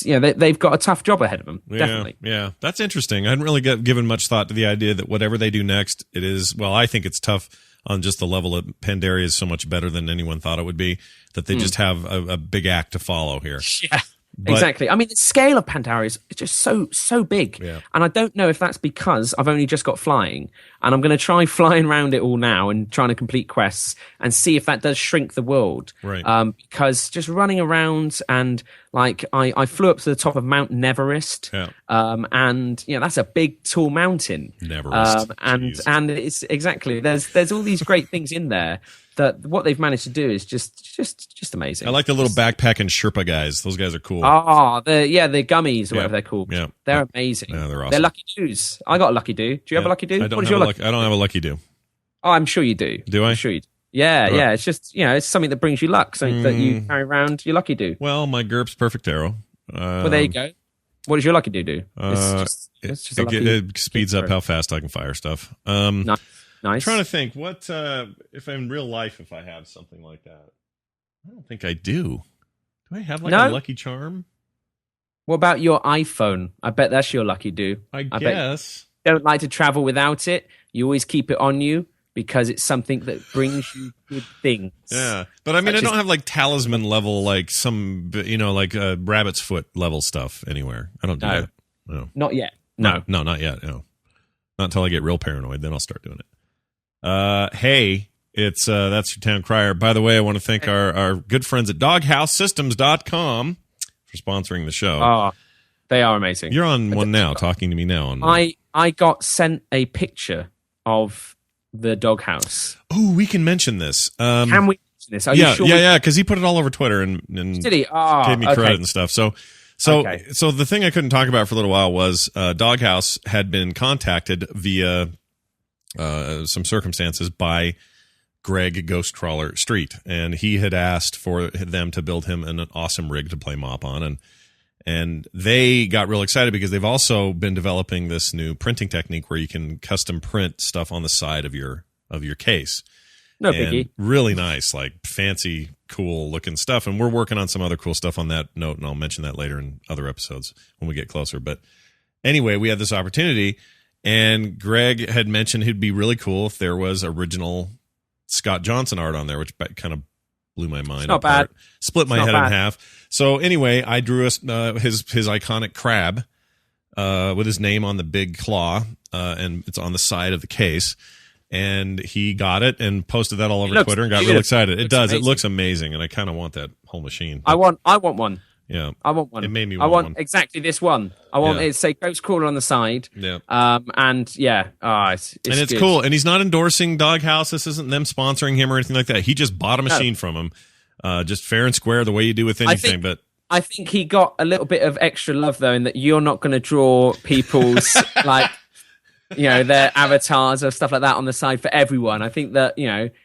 you know, they've got a tough job ahead of them. Yeah, definitely. Yeah, that's interesting. I hadn't really given much thought to the idea that whatever they do next, it is, well, I think it's tough on just the level of Pandaria is so much better than anyone thought it would be, that they just have a big act to follow here. Yeah. Exactly. I mean, the scale of Pandaria is just so big. Yeah. And I don't know if that's because I've only just got flying, and I'm going to try flying around it all now and trying to complete quests and see if that does shrink the world. Right. Because just running around, and like I flew up to the top of Mount Neverest. Yeah. And you know, that's a big tall mountain. Neverest. And it's exactly, there's all these great things in there. That what they've managed to do is just amazing. I like the little backpack and Sherpa guys. Those guys are cool. Oh, the gummies or whatever they're called. Yeah. They're amazing. Yeah, they're awesome. They're lucky doos. I got a lucky do. Do you have a lucky do? I don't have a lucky do. Oh, I'm sure you do. Do I? I'm sure you do. Yeah, right. Yeah. It's just, you know, it's something that brings you luck, something that you carry around your lucky do. Well, my GURPS Perfect Arrow. Well, there you go. What does your lucky do? It's just it speeds up how fast I can fire stuff. Nice. I'm trying to think what if in real life, if I have something like that. I don't think I do. Do I have like a lucky charm? What about your iPhone? I bet that's your lucky do. I guess. You don't like to travel without it. You always keep it on you because it's something that brings you good things. Yeah, but I mean, I don't have like talisman level, like some, you know, like rabbit's foot level stuff anywhere. I don't do that. No, not yet. No, not yet. No, not until I get real paranoid. Then I'll start doing it. Hey, it's that's your town crier. By the way, I want to thank our good friends at doghousesystems.com for sponsoring the show. Oh, they are amazing. You're on one now, talking to me now on one. I got sent a picture of the doghouse. Oh, we can mention this. Can we mention this? Are you sure yeah, because he put it all over Twitter and did he? Oh, gave me credit and stuff. So the thing I couldn't talk about for a little while was Doghouse had been contacted via some circumstances by Greg Ghostcrawler Street, and he had asked for them to build him an awesome rig to play mop on, and they got real excited because they've also been developing this new printing technique where you can custom print stuff on the side of your case. No biggie. Really nice, like fancy, cool looking stuff, and we're working on some other cool stuff on that note, and I'll mention that later in other episodes when we get closer. But anyway, we had this opportunity. And Greg had mentioned it'd be really cool if there was original Scott Johnson art on there, which kind of blew my mind. Not bad. Split my head in half. So anyway, I drew his iconic crab with his name on the big claw, and it's on the side of the case. And he got it and posted that all over Twitter and got real excited. It does. Amazing. It looks amazing, and I kind of want that whole machine. I want one. Yeah. I want one. It made me I want want one. exactly this one. I want it to say Ghost Crawler on the side. Yeah. And yeah, it's it's good. cool. And he's not endorsing Doghouse. This isn't them sponsoring him or anything like that. He just bought a machine from him, just fair and square, the way you do with anything. I think he got a little bit of extra love though, in that you're not going to draw people's like, their avatars or stuff like that on the side for everyone. I think that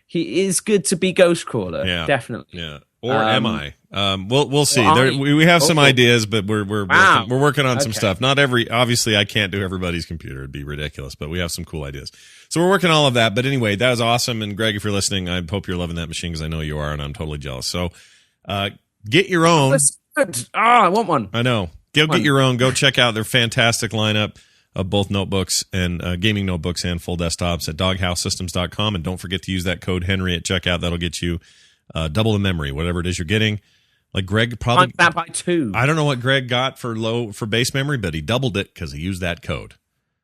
he is good to be Ghost Crawler. Yeah, definitely. Yeah. Or am I? We'll see. We have some ideas, but we're working on some stuff. Not obviously I can't do everybody's computer. It'd be ridiculous, but we have some cool ideas. So we're working all of that. But anyway, that was awesome. And Greg, if you're listening, I hope you're loving that machine, because I know you are, and I'm totally jealous. So get your own. That's good. I want one. I know. Get your own. Go check out their fantastic lineup of both notebooks and gaming notebooks and full desktops at doghousesystems.com. And don't forget to use that code Henry at checkout. That'll get you double the memory, whatever it is you're getting. Like Greg probably that by 2. I don't know what Greg got for base memory, but he doubled it because he used that code.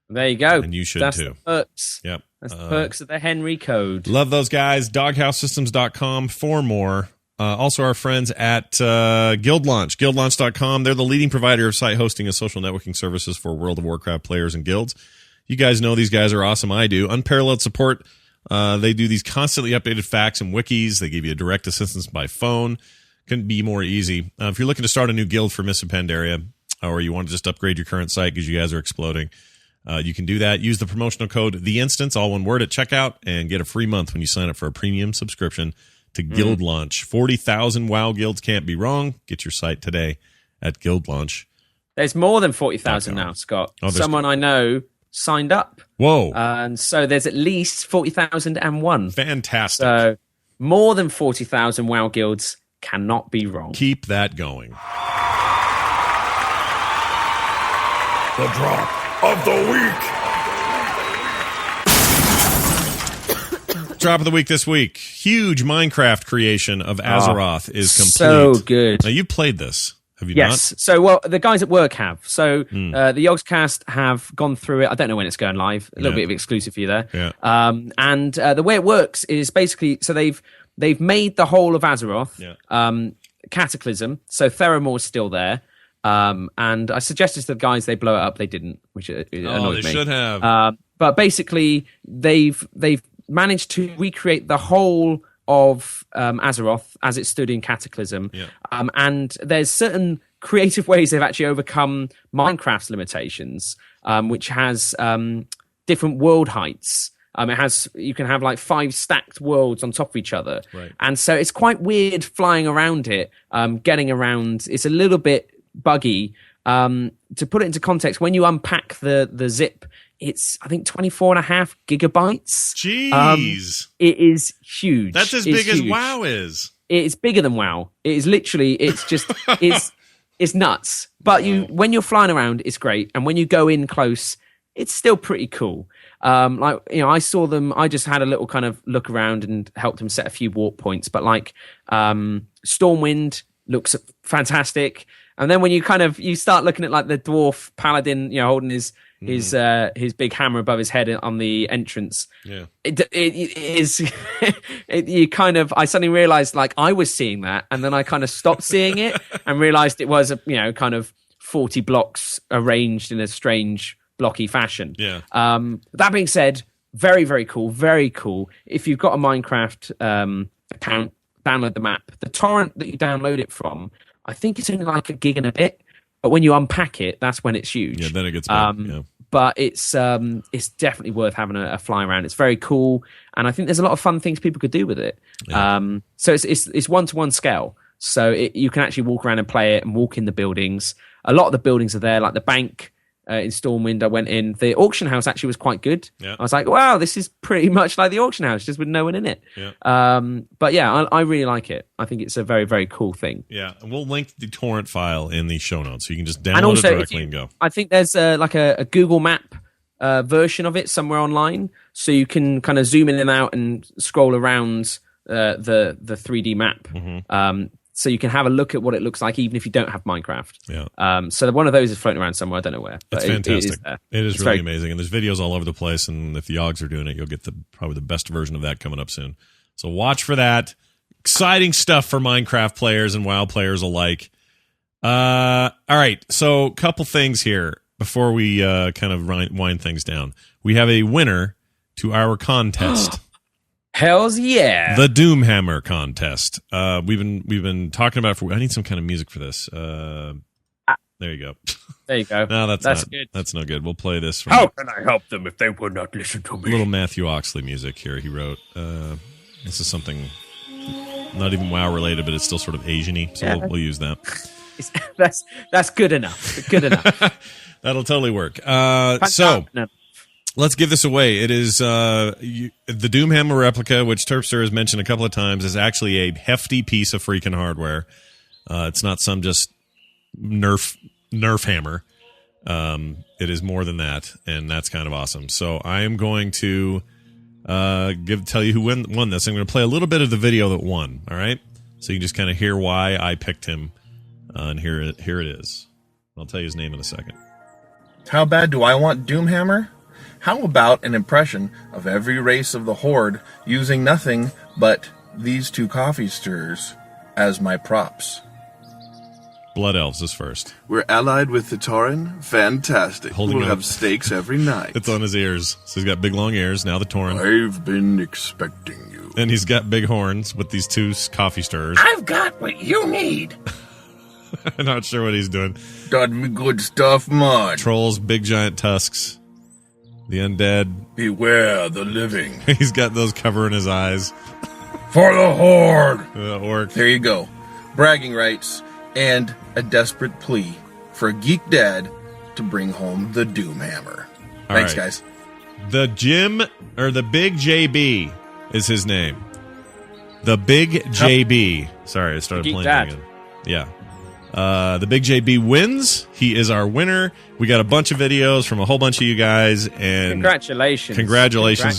There you go. And you should That's too. The perks. Yep. That's the perks of the Henry code. Love those guys. Doghousesystems.com for more. Also, our friends at Guild Launch, guildlaunch.com. They're the leading provider of site hosting and social networking services for World of Warcraft players and guilds. You guys know these guys are awesome. I do. Unparalleled support. They do these constantly updated facts and wikis. They give you a direct assistance by phone. Couldn't be more easy. If you're looking to start a new guild for Missa Pandaria, or you want to just upgrade your current site because you guys are exploding, you can do that. Use the promotional code The Instance, all one word, at checkout, and get a free month when you sign up for a premium subscription to Guild Launch. 40,000 WoW guilds can't be wrong. Get your site today at Guild Launch. There's more than 40,000 now, Scott. Someone I know signed up. Whoa. And so there's at least 40,001. Fantastic. So more than 40,000 WoW guilds cannot be wrong. Keep that going. The drop of the week. Drop of the week this week. Huge Minecraft creation of Azeroth is complete. So good. Now, you played this. Have you Yes. not? So, well, the guys at work have. So, the Yogscast have gone through it. I don't know when it's going live. A little bit of exclusive for you there. Yeah. And the way it works is basically, so they've made the whole of Azeroth Cataclysm. So Theramore's still there. And I suggested to the guys they blow it up. They didn't, which annoys me. They should have. But basically, they've managed to recreate the whole of Azeroth as it stood in Cataclysm. Yeah. And there's certain creative ways they've actually overcome Minecraft's limitations, which has different world heights. You can have like 5 stacked worlds on top of each other. Right. And so it's quite weird flying around it, getting around. It's a little bit buggy. To put it into context, when you unpack the zip, it's, I think, 24.5 gigabytes. Jeez. It is huge. That's as big as WoW is. It's bigger than WoW. It is literally, it's just, it's nuts. But when you're flying around, it's great. And when you go in close, it's still pretty cool. I saw them, I just had a little kind of look around and helped them set a few warp points. But Stormwind looks fantastic. And then when you start looking at like the dwarf paladin, holding his big hammer above his head on the entrance. Yeah, it is. I suddenly realized like I was seeing that, and then I kind of stopped seeing it and realized it was kind of 40 blocks arranged in a strange blocky fashion. Yeah. That being said, very, very cool, very cool. If you've got a Minecraft account, download the map. The torrent that you download it from, I think it's only like a gig and a bit, but when you unpack it, that's when it's huge. Yeah, then it gets big. Yeah. But it's definitely worth having a fly around. It's very cool, and I think there's a lot of fun things people could do with it. Yeah. So it's 1-to-1 scale, so you can actually walk around and play it and walk in the buildings. A lot of the buildings are there, like the bank in Stormwind. I went in. The auction house actually was quite good. Yeah. I was like, wow, this is pretty much like the auction house, just with no one in it. Yeah. But yeah, I really like it. I think it's a very, very cool thing. Yeah, and we'll link the torrent file in the show notes, so you can just download it directly and go. I think there's like a Google Map version of it somewhere online, so you can kind of zoom in and out and scroll around the 3D map. Mm-hmm. So you can have a look at what it looks like, even if you don't have Minecraft. Yeah. So one of those is floating around somewhere. I don't know where. But it's fantastic. It is really very amazing. And there's videos all over the place. And if the Yogs are doing it, you'll get probably the best version of that coming up soon. So watch for that. Exciting stuff for Minecraft players and WoW players alike. All right. So, couple things here before we kind of wind things down. We have a winner to our contest. Hells yeah! The Doomhammer Contest. We've been talking about it for. I need some kind of music for this. There you go. There you go. No, that's good. That's no good. We'll play this. How can I help them if they would not listen to me? Little Matthew Oxley music here. He wrote. This is something not even WoW related, but it's still sort of Asian-y, so we'll use that. That's good enough. Good enough. That'll totally work. So let's give this away. It is the Doomhammer replica, which Terpster has mentioned a couple of times, is actually a hefty piece of freaking hardware. It's not some just Nerf hammer. It is more than that, and that's kind of awesome. So I am going to tell you who won this. I'm going to play a little bit of the video that won. All right, so you can just kind of hear why I picked him. And here it is. I'll tell you his name in a second. How bad do I want Doomhammer? How about an impression of every race of the Horde using nothing but these two coffee stirrers as my props? Blood Elves is first. We're allied with the Tauren? Fantastic. We'll have steaks every night. It's on his ears. So he's got big long ears, now the Tauren. I've been expecting you. And he's got big horns with these two coffee stirrers. I've got what you need. I'm not sure what he's doing. That'd be good stuff, man. Trolls, big giant tusks. The undead. Beware the living. He's got those covering his eyes. For the Horde. Orc. There you go. Bragging rights and a desperate plea for a geek dad to bring home the Doomhammer. Thanks, guys. The Big JB is his name. The Big JB. Sorry, I started playing again. Yeah. The Big JB wins. He is our winner. We got a bunch of videos from a whole bunch of you guys, and congratulations,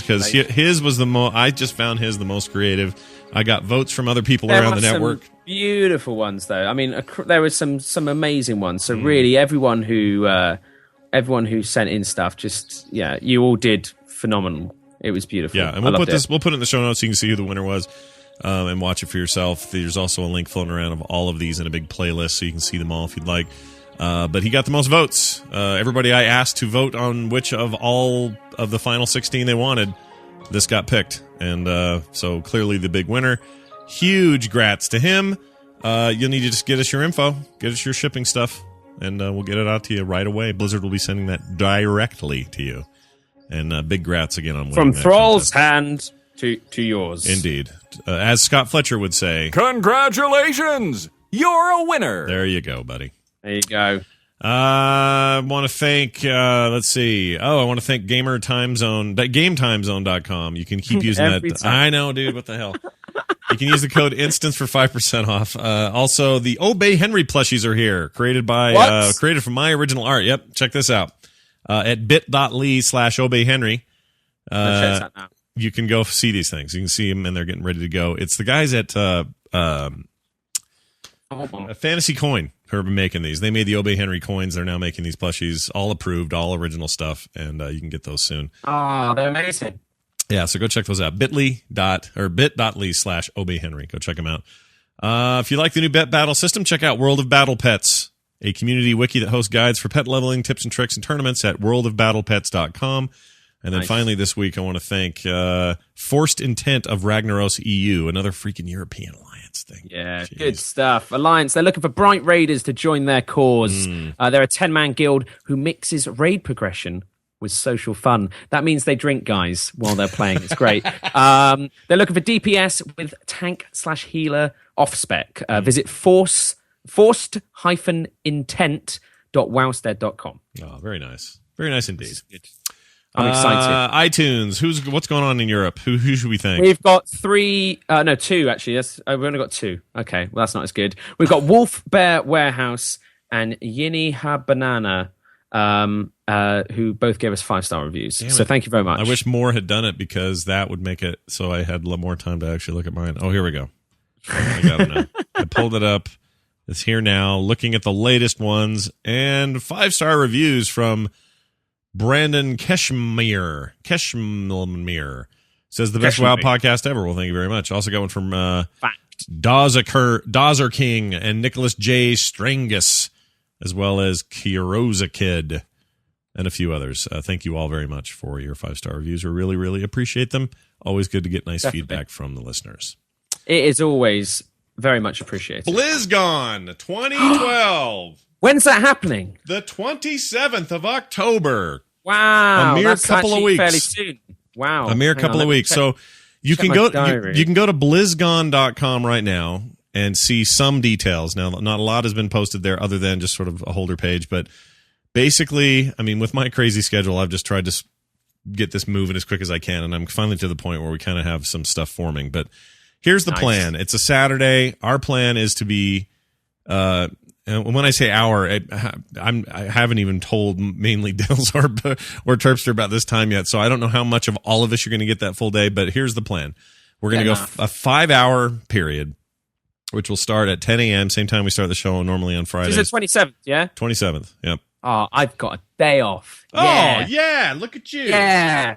because his was the most. I just found his the most creative. I got votes from other people around the network. Beautiful ones, though. I mean, there were some amazing ones. So really, everyone who sent in stuff, you all did phenomenal. It was beautiful. Yeah, and we'll put it in the show notes so you can see who the winner was. And watch it for yourself. There's also a link floating around of all of these in a big playlist, so you can see them all if you'd like. But he got the most votes. Everybody I asked to vote on which of all of the final 16 they wanted, this got picked. And so clearly the big winner. Huge grats to him. You'll need to just get us your info, get us your shipping stuff, and we'll get it out to you right away. Blizzard will be sending that directly to you. And big grats again on winning from Thrall's hand to yours. Indeed. As Scott Fletcher would say, congratulations! You're a winner! There you go, buddy. There you go. I want to thank, let's see. I want to thank GameTimeZone.com. You can keep using that. Time. I know, dude. What the hell? You can use the code INSTANCE for 5% off. Also, the Obey Henry plushies are here. Created from my original art. Yep. Check this out. At bit.ly/ObeyHenry. Check this out now. You can go see these things. You can see them, and they're getting ready to go. It's the guys at Fantasy Coin who have been making these. They made the Obey Henry coins. They're now making these plushies, all approved, all original stuff, and you can get those soon. Oh, they're amazing. Yeah, so go check those out. bit.ly/ObeyHenry. Go check them out. If you like the new bet battle system, check out World of Battle Pets, a community wiki that hosts guides for pet leveling, tips and tricks, and tournaments at worldofbattlepets.com. And then finally this week, I want to thank Forced Intent of Ragnaros EU, another freaking European Alliance thing. Yeah, jeez. Good stuff. Alliance, they're looking for bright raiders to join their cause. They're a 10-man guild who mixes raid progression with social fun. That means they drink, guys, while they're playing. It's great. They're looking for DPS with tank/healer off-spec. Visit forced-intent.wowstead.com. Oh, very nice. Very nice indeed. I'm excited. iTunes. What's going on in Europe? Who should we thank? We've got two actually. We've only got two. Okay, well that's not as good. We've got Wolf Bear Warehouse and Yini Ha Banana, who both gave us 5-star reviews. So thank you very much. I wish more had done it because that would make it so I had a little more time to actually look at mine. Oh, here we go. I got it now. I pulled it up. It's here now. Looking at the latest ones and 5-star reviews from Brandon Keshmir says the best WoW podcast ever. Well, thank you very much. Also got one from Dawser King, and Nicholas J. Strangus, as well as Kirosa Kid, and a few others. Thank you all very much for your 5-star reviews. We really, really appreciate them. Always good to get nice feedback from the listeners. It is always very much appreciated. BlizzCon 2012. When's that happening? The 27th of October. Wow. A mere that's couple of weeks. fairly soon. Wow. A mere couple of weeks. So you can go to blizzcon.com right now and see some details. Now, not a lot has been posted there other than just sort of a holder page, but basically, I mean, with my crazy schedule, I've just tried to get this moving as quick as I can, and I'm finally to the point where we kind of have some stuff forming. But here's the plan. It's a Saturday. Our plan is to be, and when I say hour, I haven't even told mainly Dills or Terpster about this time yet, so I don't know how much of all of us you're going to get that full day, but here's the plan. We're going to go a 5-hour period, which will start at 10 a.m., same time we start the show normally on Fridays. Is it 27th, yeah? 27th, yep. Oh, I've got a day off. Yeah. Oh, yeah, look at you. Yeah.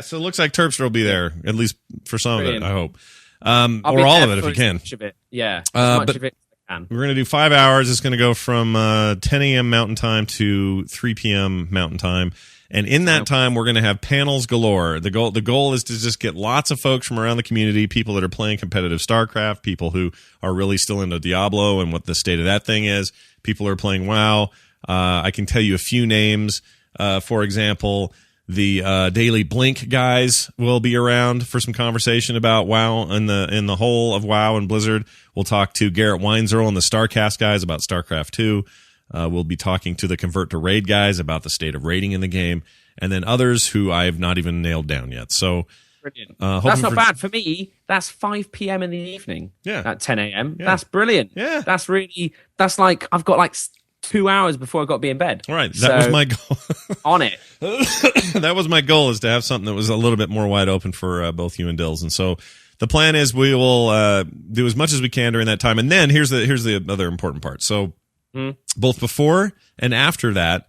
So it looks like Terpster will be there, at least for some Brilliant. of it, I hope. I'll or be all there of it if for you can. As much of it. Yeah, as much of it as I can. We're going to do 5 hours. It's going to go from 10 a.m. Mountain Time to 3 p.m. Mountain Time. And in that time, we're going to have panels galore. The goal is to just get lots of folks from around the community, people that are playing competitive StarCraft, people who are really still into Diablo and what the state of that thing is, people who are playing WoW. I can tell you a few names. For example, the Daily Blink guys will be around for some conversation about WoW and the whole of WoW and Blizzard. We'll talk to Garrett Weinzerl and the StarCast guys about StarCraft 2. We'll be talking to the Convert to Raid guys about the state of raiding in the game, and then others who I have not even nailed down yet. So, brilliant. That's not bad for me. That's 5 p.m. in the evening. Yeah, at 10 a.m. Yeah. That's brilliant. Yeah, that's like I've got like 2 hours before I got to be in bed. All right, that was my goal. On it. That was my goal, is to have something that was a little bit more wide open for both you and Dills, and so. The plan is we will do as much as we can during that time, and then here's the other important part. So, both before and after that,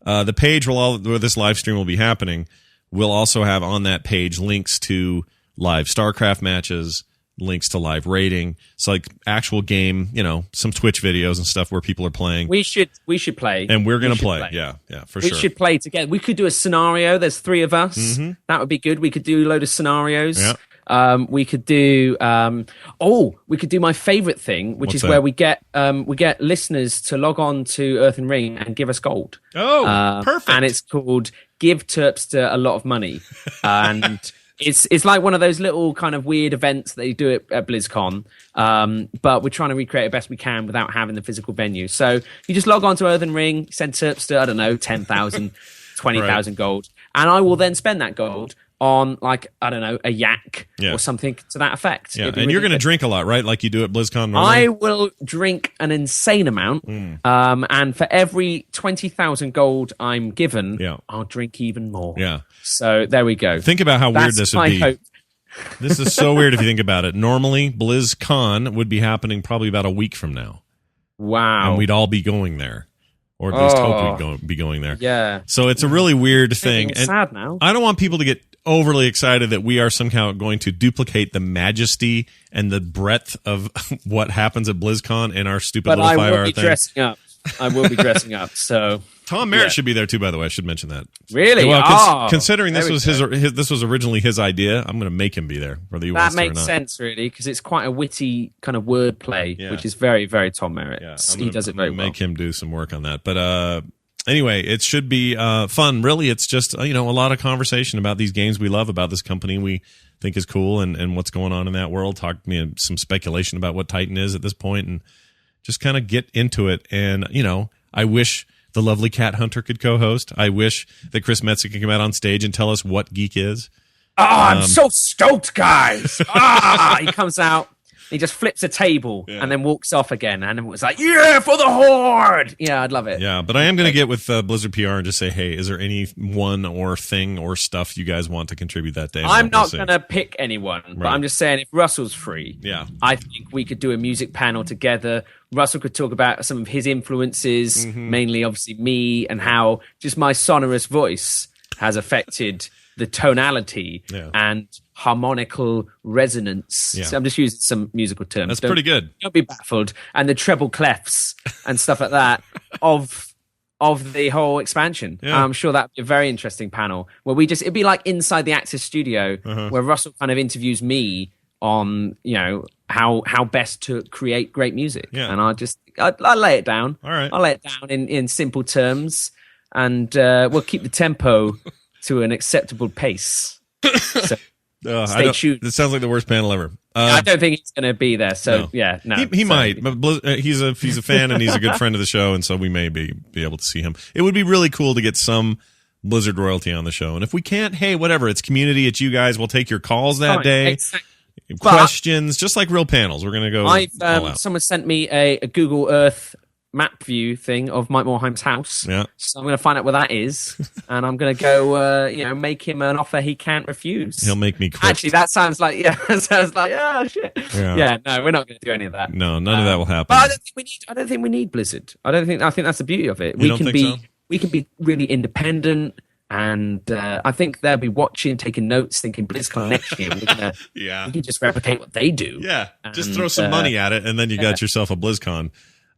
the page where this live stream will be happening will also have on that page links to live StarCraft matches, links to live raiding. It's like actual game, some Twitch videos and stuff where people are playing. We should play, and we're gonna play. Yeah, for sure. We should play together. We could do a scenario. There's 3 of us. Mm-hmm. That would be good. We could do a load of scenarios. Yeah. We could do we could do my favorite thing, which is where we get listeners to log on to Earth and Ring and give us gold. Perfect. And it's called Give Terpster a Lot of Money. And it's like one of those little kind of weird events that they do at BlizzCon. But we're trying to recreate it best we can without having the physical venue. So you just log on to Earth and Ring, send Terpster, I don't know, 10,000, 20,000 gold. And I will then spend that gold on, like, I don't know, a yak or something to that effect. Yeah, and you're going to drink a lot, right? Like you do at BlizzCon normally? I will drink an insane amount. And for every 20,000 gold I'm given, I'll drink even more. Yeah. So there we go. Think about how weird this would be. Hope. This is so weird if you think about it. Normally, BlizzCon would be happening probably about a week from now. Wow. And we'd all be going there. Or at least hope we'd be going there. Yeah. So it's a really weird thing. And sad now. I don't want people to get overly excited that we are somehow going to duplicate the majesty and the breadth of what happens at BlizzCon in our stupid little 5-hour thing. But I will be dressing up. I will be dressing up. So Tom Merritt should be there too, by the way. I should mention that. Really? Well, considering this was this was originally his idea, I'm going to make him be there, whether he wants to or not. That makes sense, really, because it's quite a witty kind of wordplay, which is very, very Tom Merritt. Yeah, he does it very well. Make him do some work on that. But anyway, it should be fun. Really, it's just a lot of conversation about these games we love, about this company we think is cool, and what's going on in that world. Talk some speculation about what Titan is at this point, and just kind of get into it. And I wish the lovely Cat Hunter could co-host. I wish that Chris Metzik could come out on stage and tell us what geek is. I'm so stoked, guys. He comes out, he just flips a table and then walks off again. And it was like, yeah, for the Horde. Yeah, I'd love it. Yeah, but I am going to get with Blizzard PR and just say, hey, is there any one or thing or stuff you guys want to contribute that day? I'm not going to pick anyone, but I'm just saying if Russell's free, I think we could do a music panel together. Russell could talk about some of his influences, mainly obviously me, and how just my sonorous voice has affected the tonality and harmonical resonance. Yeah. So I'm just using some musical terms. That's pretty good. Don't be baffled. And the treble clefs and stuff like that of the whole expansion. Yeah. I'm sure that'd be a very interesting panel where it'd be like inside the Actors studio where Russell kind of interviews me on, how best to create great music. Yeah. And I'll lay it down. All right. I'll lay it down in simple terms, and we'll keep the tempo to an acceptable pace. So stay tuned. This sounds like the worst panel ever. I don't think he's going to be there. So no. He might, but he's a fan and he's a good friend of the show, and so we may be able to see him. It would be really cool to get some Blizzard royalty on the show, and if we can't, hey, whatever. It's community. It's you guys. We'll take your calls that day. Exactly. Questions, just like real panels. We're going to go. All out. Someone sent me a Google Earth map view thing of Mike Morheim's house. Yeah. So I'm going to find out where that is, and I'm going to go, make him an offer he can't refuse. He'll make me quit. Actually, that sounds like, shit. Yeah. No, we're not going to do any of that. No, none of that will happen. But I don't think we need Blizzard. I think that's the beauty of it. We can be really independent. And I think they'll be watching, taking notes, thinking BlizzCon next year. We can just replicate what they do. Yeah, just throw some money at it, and then you got yourself a BlizzCon.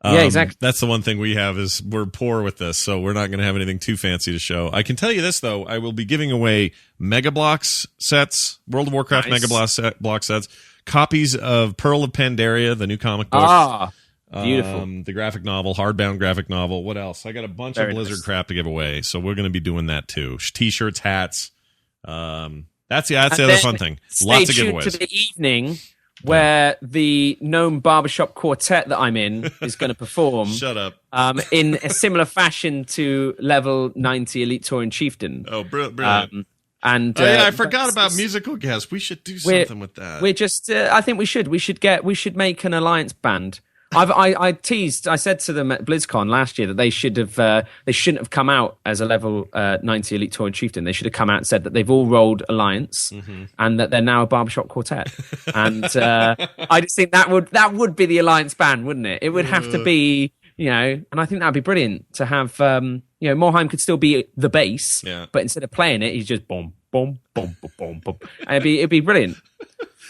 Yeah, exactly. That's the one thing we have is we're poor with this, so we're not going to have anything too fancy to show. I can tell you this, though. I will be giving away Mega Blocks sets, World of Warcraft Mega Block sets, copies of Pearl of Pandaria, the new comic book. Beautiful. The graphic novel, hardbound graphic novel. What else? I got a bunch of Blizzard crap to give away, so we're going to be doing that too. T-shirts, hats. That's the other fun thing. Lots of giveaways. To the evening where the Gnome Barbershop Quartet that I'm in is going to perform. Shut up. In a similar fashion to level 90 Elite Tauren Chieftain. Oh, brilliant. I forgot about musical guests. We should do something with that. We're just. I think we should. We should make an alliance band. I teased. I said to them at BlizzCon last year that they shouldn't have come out as a level 90 Elite Tauren Chieftain. They should have come out and said that they've all rolled Alliance and that they're now a barbershop quartet. And I just think that would be the Alliance band, wouldn't it? It would have to be, and I think that'd be brilliant to have. Morheim could still be the bass, but instead of playing it, he's just boom, boom, boom, boom, boom, and it'd be brilliant.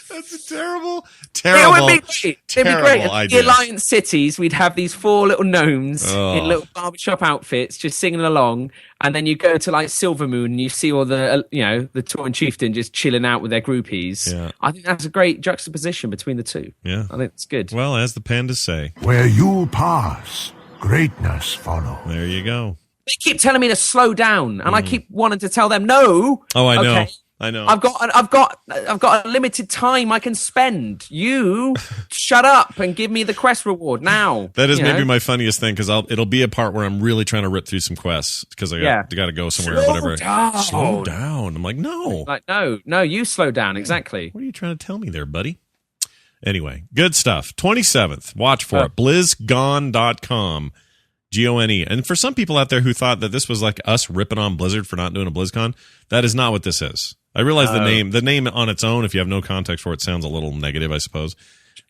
That's terrible. It would be great. It'd be great. Idea. The Alliance cities, we'd have these 4 little gnomes in little barbershop outfits, just singing along, and then you go to like Silvermoon and you see all the the Tauren Chieftain just chilling out with their groupies. Yeah. I think that's a great juxtaposition between the two. Yeah, I think it's good. Well, as the pandas say, where you pass, greatness follows. There you go. They keep telling me to slow down, and I keep wanting to tell them no. Oh, I know. Okay. I know. I've got a limited time I can spend. You shut up and give me the quest reward now. That is maybe my funniest thing because it'll be a part where I'm really trying to rip through some quests because I got to go somewhere or whatever. Slow down. I'm like, no. Like, no, you slow down. Exactly. What are you trying to tell me there, buddy? Anyway, good stuff. 27th. Watch for it. BlizzGone.com. GONE. And for some people out there who thought that this was like us ripping on Blizzard for not doing a BlizzCon, that is not what this is. I realize the name on its own, if you have no context for it, sounds a little negative, I suppose.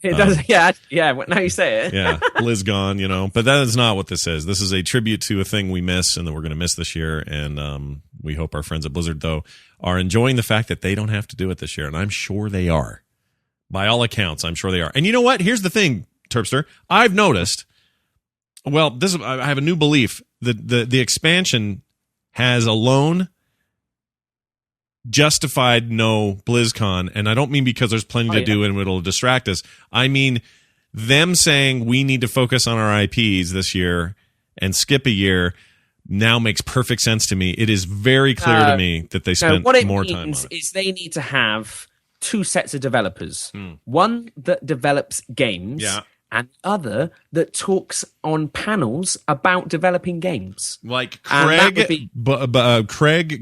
It does, yeah. Now you say it. Yeah, BlizzGone, but that is not what this is. This is a tribute to a thing we miss and that we're going to miss this year. And we hope our friends at Blizzard, though, are enjoying the fact that they don't have to do it this year. And I'm sure they are. By all accounts, I'm sure they are. And you know what? Here's the thing, Terpster. I've noticed. Well, I have a new belief that the expansion has alone justified no BlizzCon, and I don't mean because there's plenty to do and it'll distract us. I mean them saying we need to focus on our IPs this year and skip a year now makes perfect sense to me. It is very clear to me that they spent more time on it. Is they need to have 2 sets of developers. One that develops games. Yeah. And other that talks on panels about developing games. Like Craig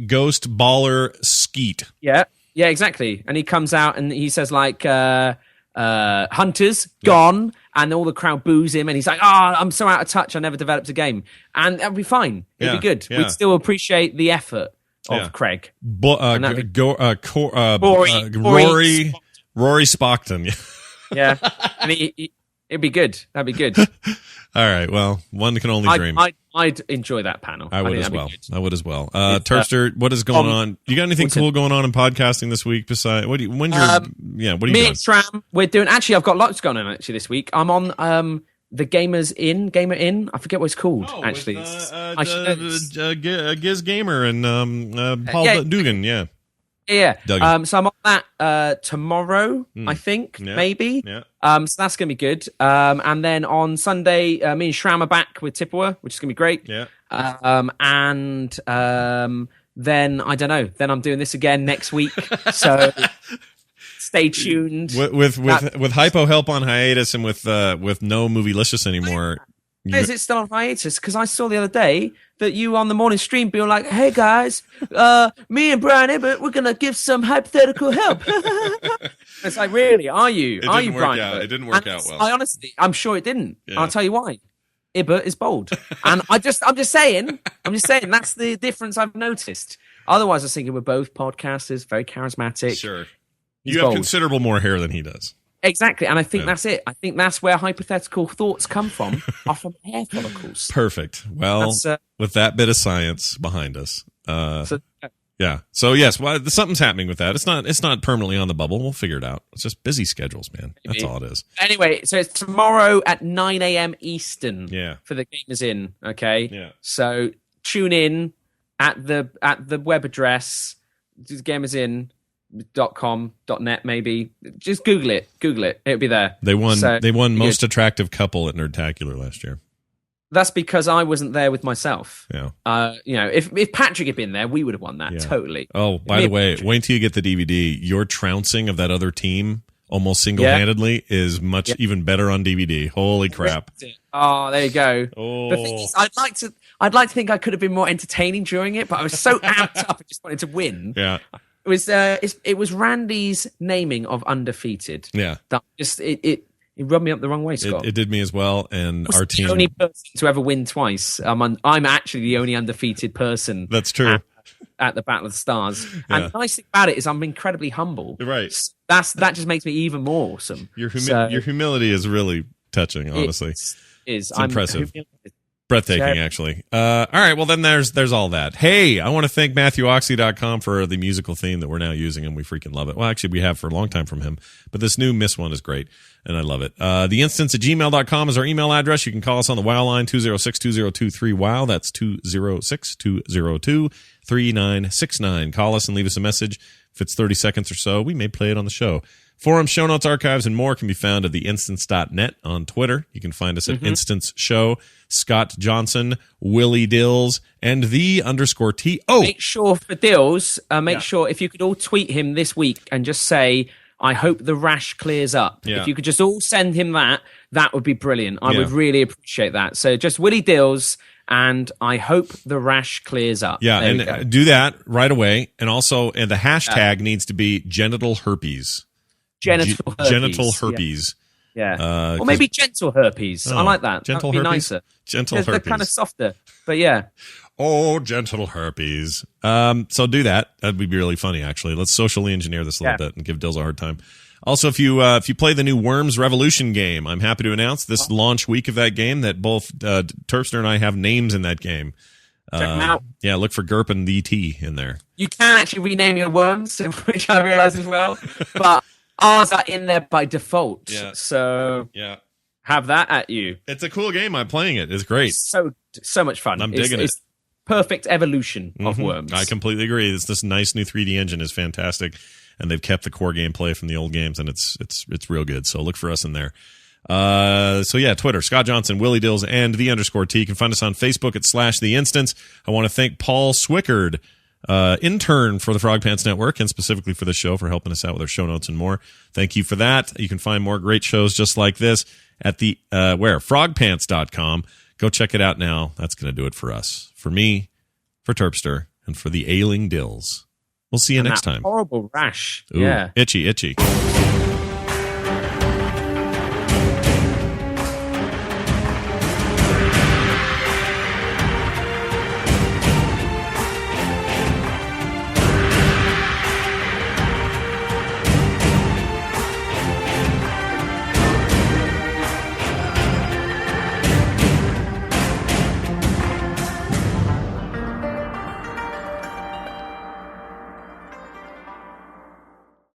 Ghost Baller Skeet. Yeah, exactly. And he comes out and he says like, Hunter's gone, and all the crowd boos him, and he's like, I'm so out of touch, I never developed a game. And that'd be fine. It'd be good. Yeah. We'd still appreciate the effort of Craig. Rory Spockton. Yeah. And it'd be good. That'd be good. All right. Well, one can only dream. I'd I'd enjoy that panel. I would think as that'd well. be good. I would as well. Terpster, what is going on? You got anything cool going on in podcasting this week? Besides, what are you Me doing? and Tram, we're doing. Actually, I've got lots going on actually this week. I'm on the Gamer In. I forget what it's called. Actually, Giz Gamer and Paul Dugan. Yeah. Yeah. So I'm on that tomorrow, I think, maybe. Yeah. So that's going to be good. And then on Sunday, me and Shram are back with Tippewa, which is going to be great. Yeah. And then, I don't know, then I'm doing this again next week. So stay tuned. With Hypo Help on hiatus and with no Movielicious anymore. Is it still on hiatus? Because I saw the other day that you on the morning stream being like, "Hey guys, me and Brian Ibbott, we're gonna give some hypothetical help." It's like, really? Are you? Are you Brian Ibbott? It didn't work out well. I'm sure it didn't. Yeah. I'll tell you why. Ibbott is bold, and I'm just saying that's the difference I've noticed. Otherwise, I was thinking we're both podcasters, very charismatic. Sure, He's you have bold. Considerable more hair than he does. Exactly, and I think that's it. I think that's where hypothetical thoughts come from, are from hair follicles. Perfect. Well, with that bit of science behind us, yeah. So yes, something's happening with that. It's not permanently on the bubble. We'll figure it out. It's just busy schedules, man. That's all it is. Anyway, so it's tomorrow at 9 a.m. Eastern. Yeah. For the Gamers In. Okay. Yeah. So tune in at the web address, gamersin.com.net maybe. Just Google it. It'll be there. They won. So, They won most attractive couple at Nerdtacular last year. That's because I wasn't there with myself. Yeah. If Patrick had been there, we would have won that. Yeah. Totally. Oh, by the way, wait till you get the DVD. Your trouncing of that other team almost single-handedly is much even better on DVD. Holy crap. Oh, there you go. Oh. The thing is, I'd like to think I could have been more entertaining during it, but I was so amped up, I just wanted to win. Yeah. It was Randy's naming of Undefeated. Yeah. That just it rubbed me up the wrong way, Scott. It did me as well, and our team. The only person to ever win twice. I'm actually the only undefeated person. That's true. At the Battle of the Stars. Yeah. And the nice thing about it is I'm incredibly humble. Right. That just makes me even more awesome. Your humility is really touching, honestly. It's impressive. Breathtaking, actually. All right, well, then there's all that. Hey, I want to thank MatthewOxley.com for the musical theme that we're now using, and we freaking love it. Well, actually, we have for a long time from him, but this new Miss one is great, and I love it. TheInstance@gmail.com is our email address. You can call us on the WOW line, 206-2023-WOW. That's 206-202-3969. Call us and leave us a message. If it's 30 seconds or so, we may play it on the show. Forums, show notes, archives, and more can be found at theinstance.net on Twitter. You can find us at Instance Show, Scott Johnson, Willie Dills, and _T. Oh! Make sure for Dills, sure if you could all tweet him this week and just say, I hope the rash clears up. Yeah. If you could just all send him that would be brilliant. I would really appreciate that. So just Willie Dills, and I hope the rash clears up. Yeah, and do that right away. And also, the hashtag needs to be genital herpes. Genital herpes. Yeah. Or maybe gentle herpes. I like that. Gentle That'd be herpes? nicer. Gentle herpes. They're kind of softer. But yeah. Oh, gentle herpes. So do that. That'd be really funny, actually. Let's socially engineer this a little bit and give Dills a hard time. Also, if you play the new Worms Revolution game, I'm happy to announce this launch week of that game that both Terpster and I have names in that game. Check them out. Yeah, look for Gerp and the T in there. You can actually rename your worms, which I realized as well. But ours are in there by default. Yeah. So have that at you. It's a cool game. I'm playing it. It's great. So much fun. I'm digging it. It's perfect evolution of Worms. I completely agree. This nice new 3D engine is fantastic, and they've kept the core gameplay from the old games, and it's real good. So look for us in there. Twitter, Scott Johnson, Willie Dills, and _T. You can find us on Facebook at /TheInstance. I want to thank Paul Swickard, intern for the Frog Pants Network, and specifically for this show, for helping us out with our show notes and more. Thank you for that. You can find more great shows just like this at the frogpants.com. Go check it out now. That's going to do it for us. For me, for Terpster, and for the ailing Dills. We'll see you next time. Horrible rash. Ooh, yeah. Itchy.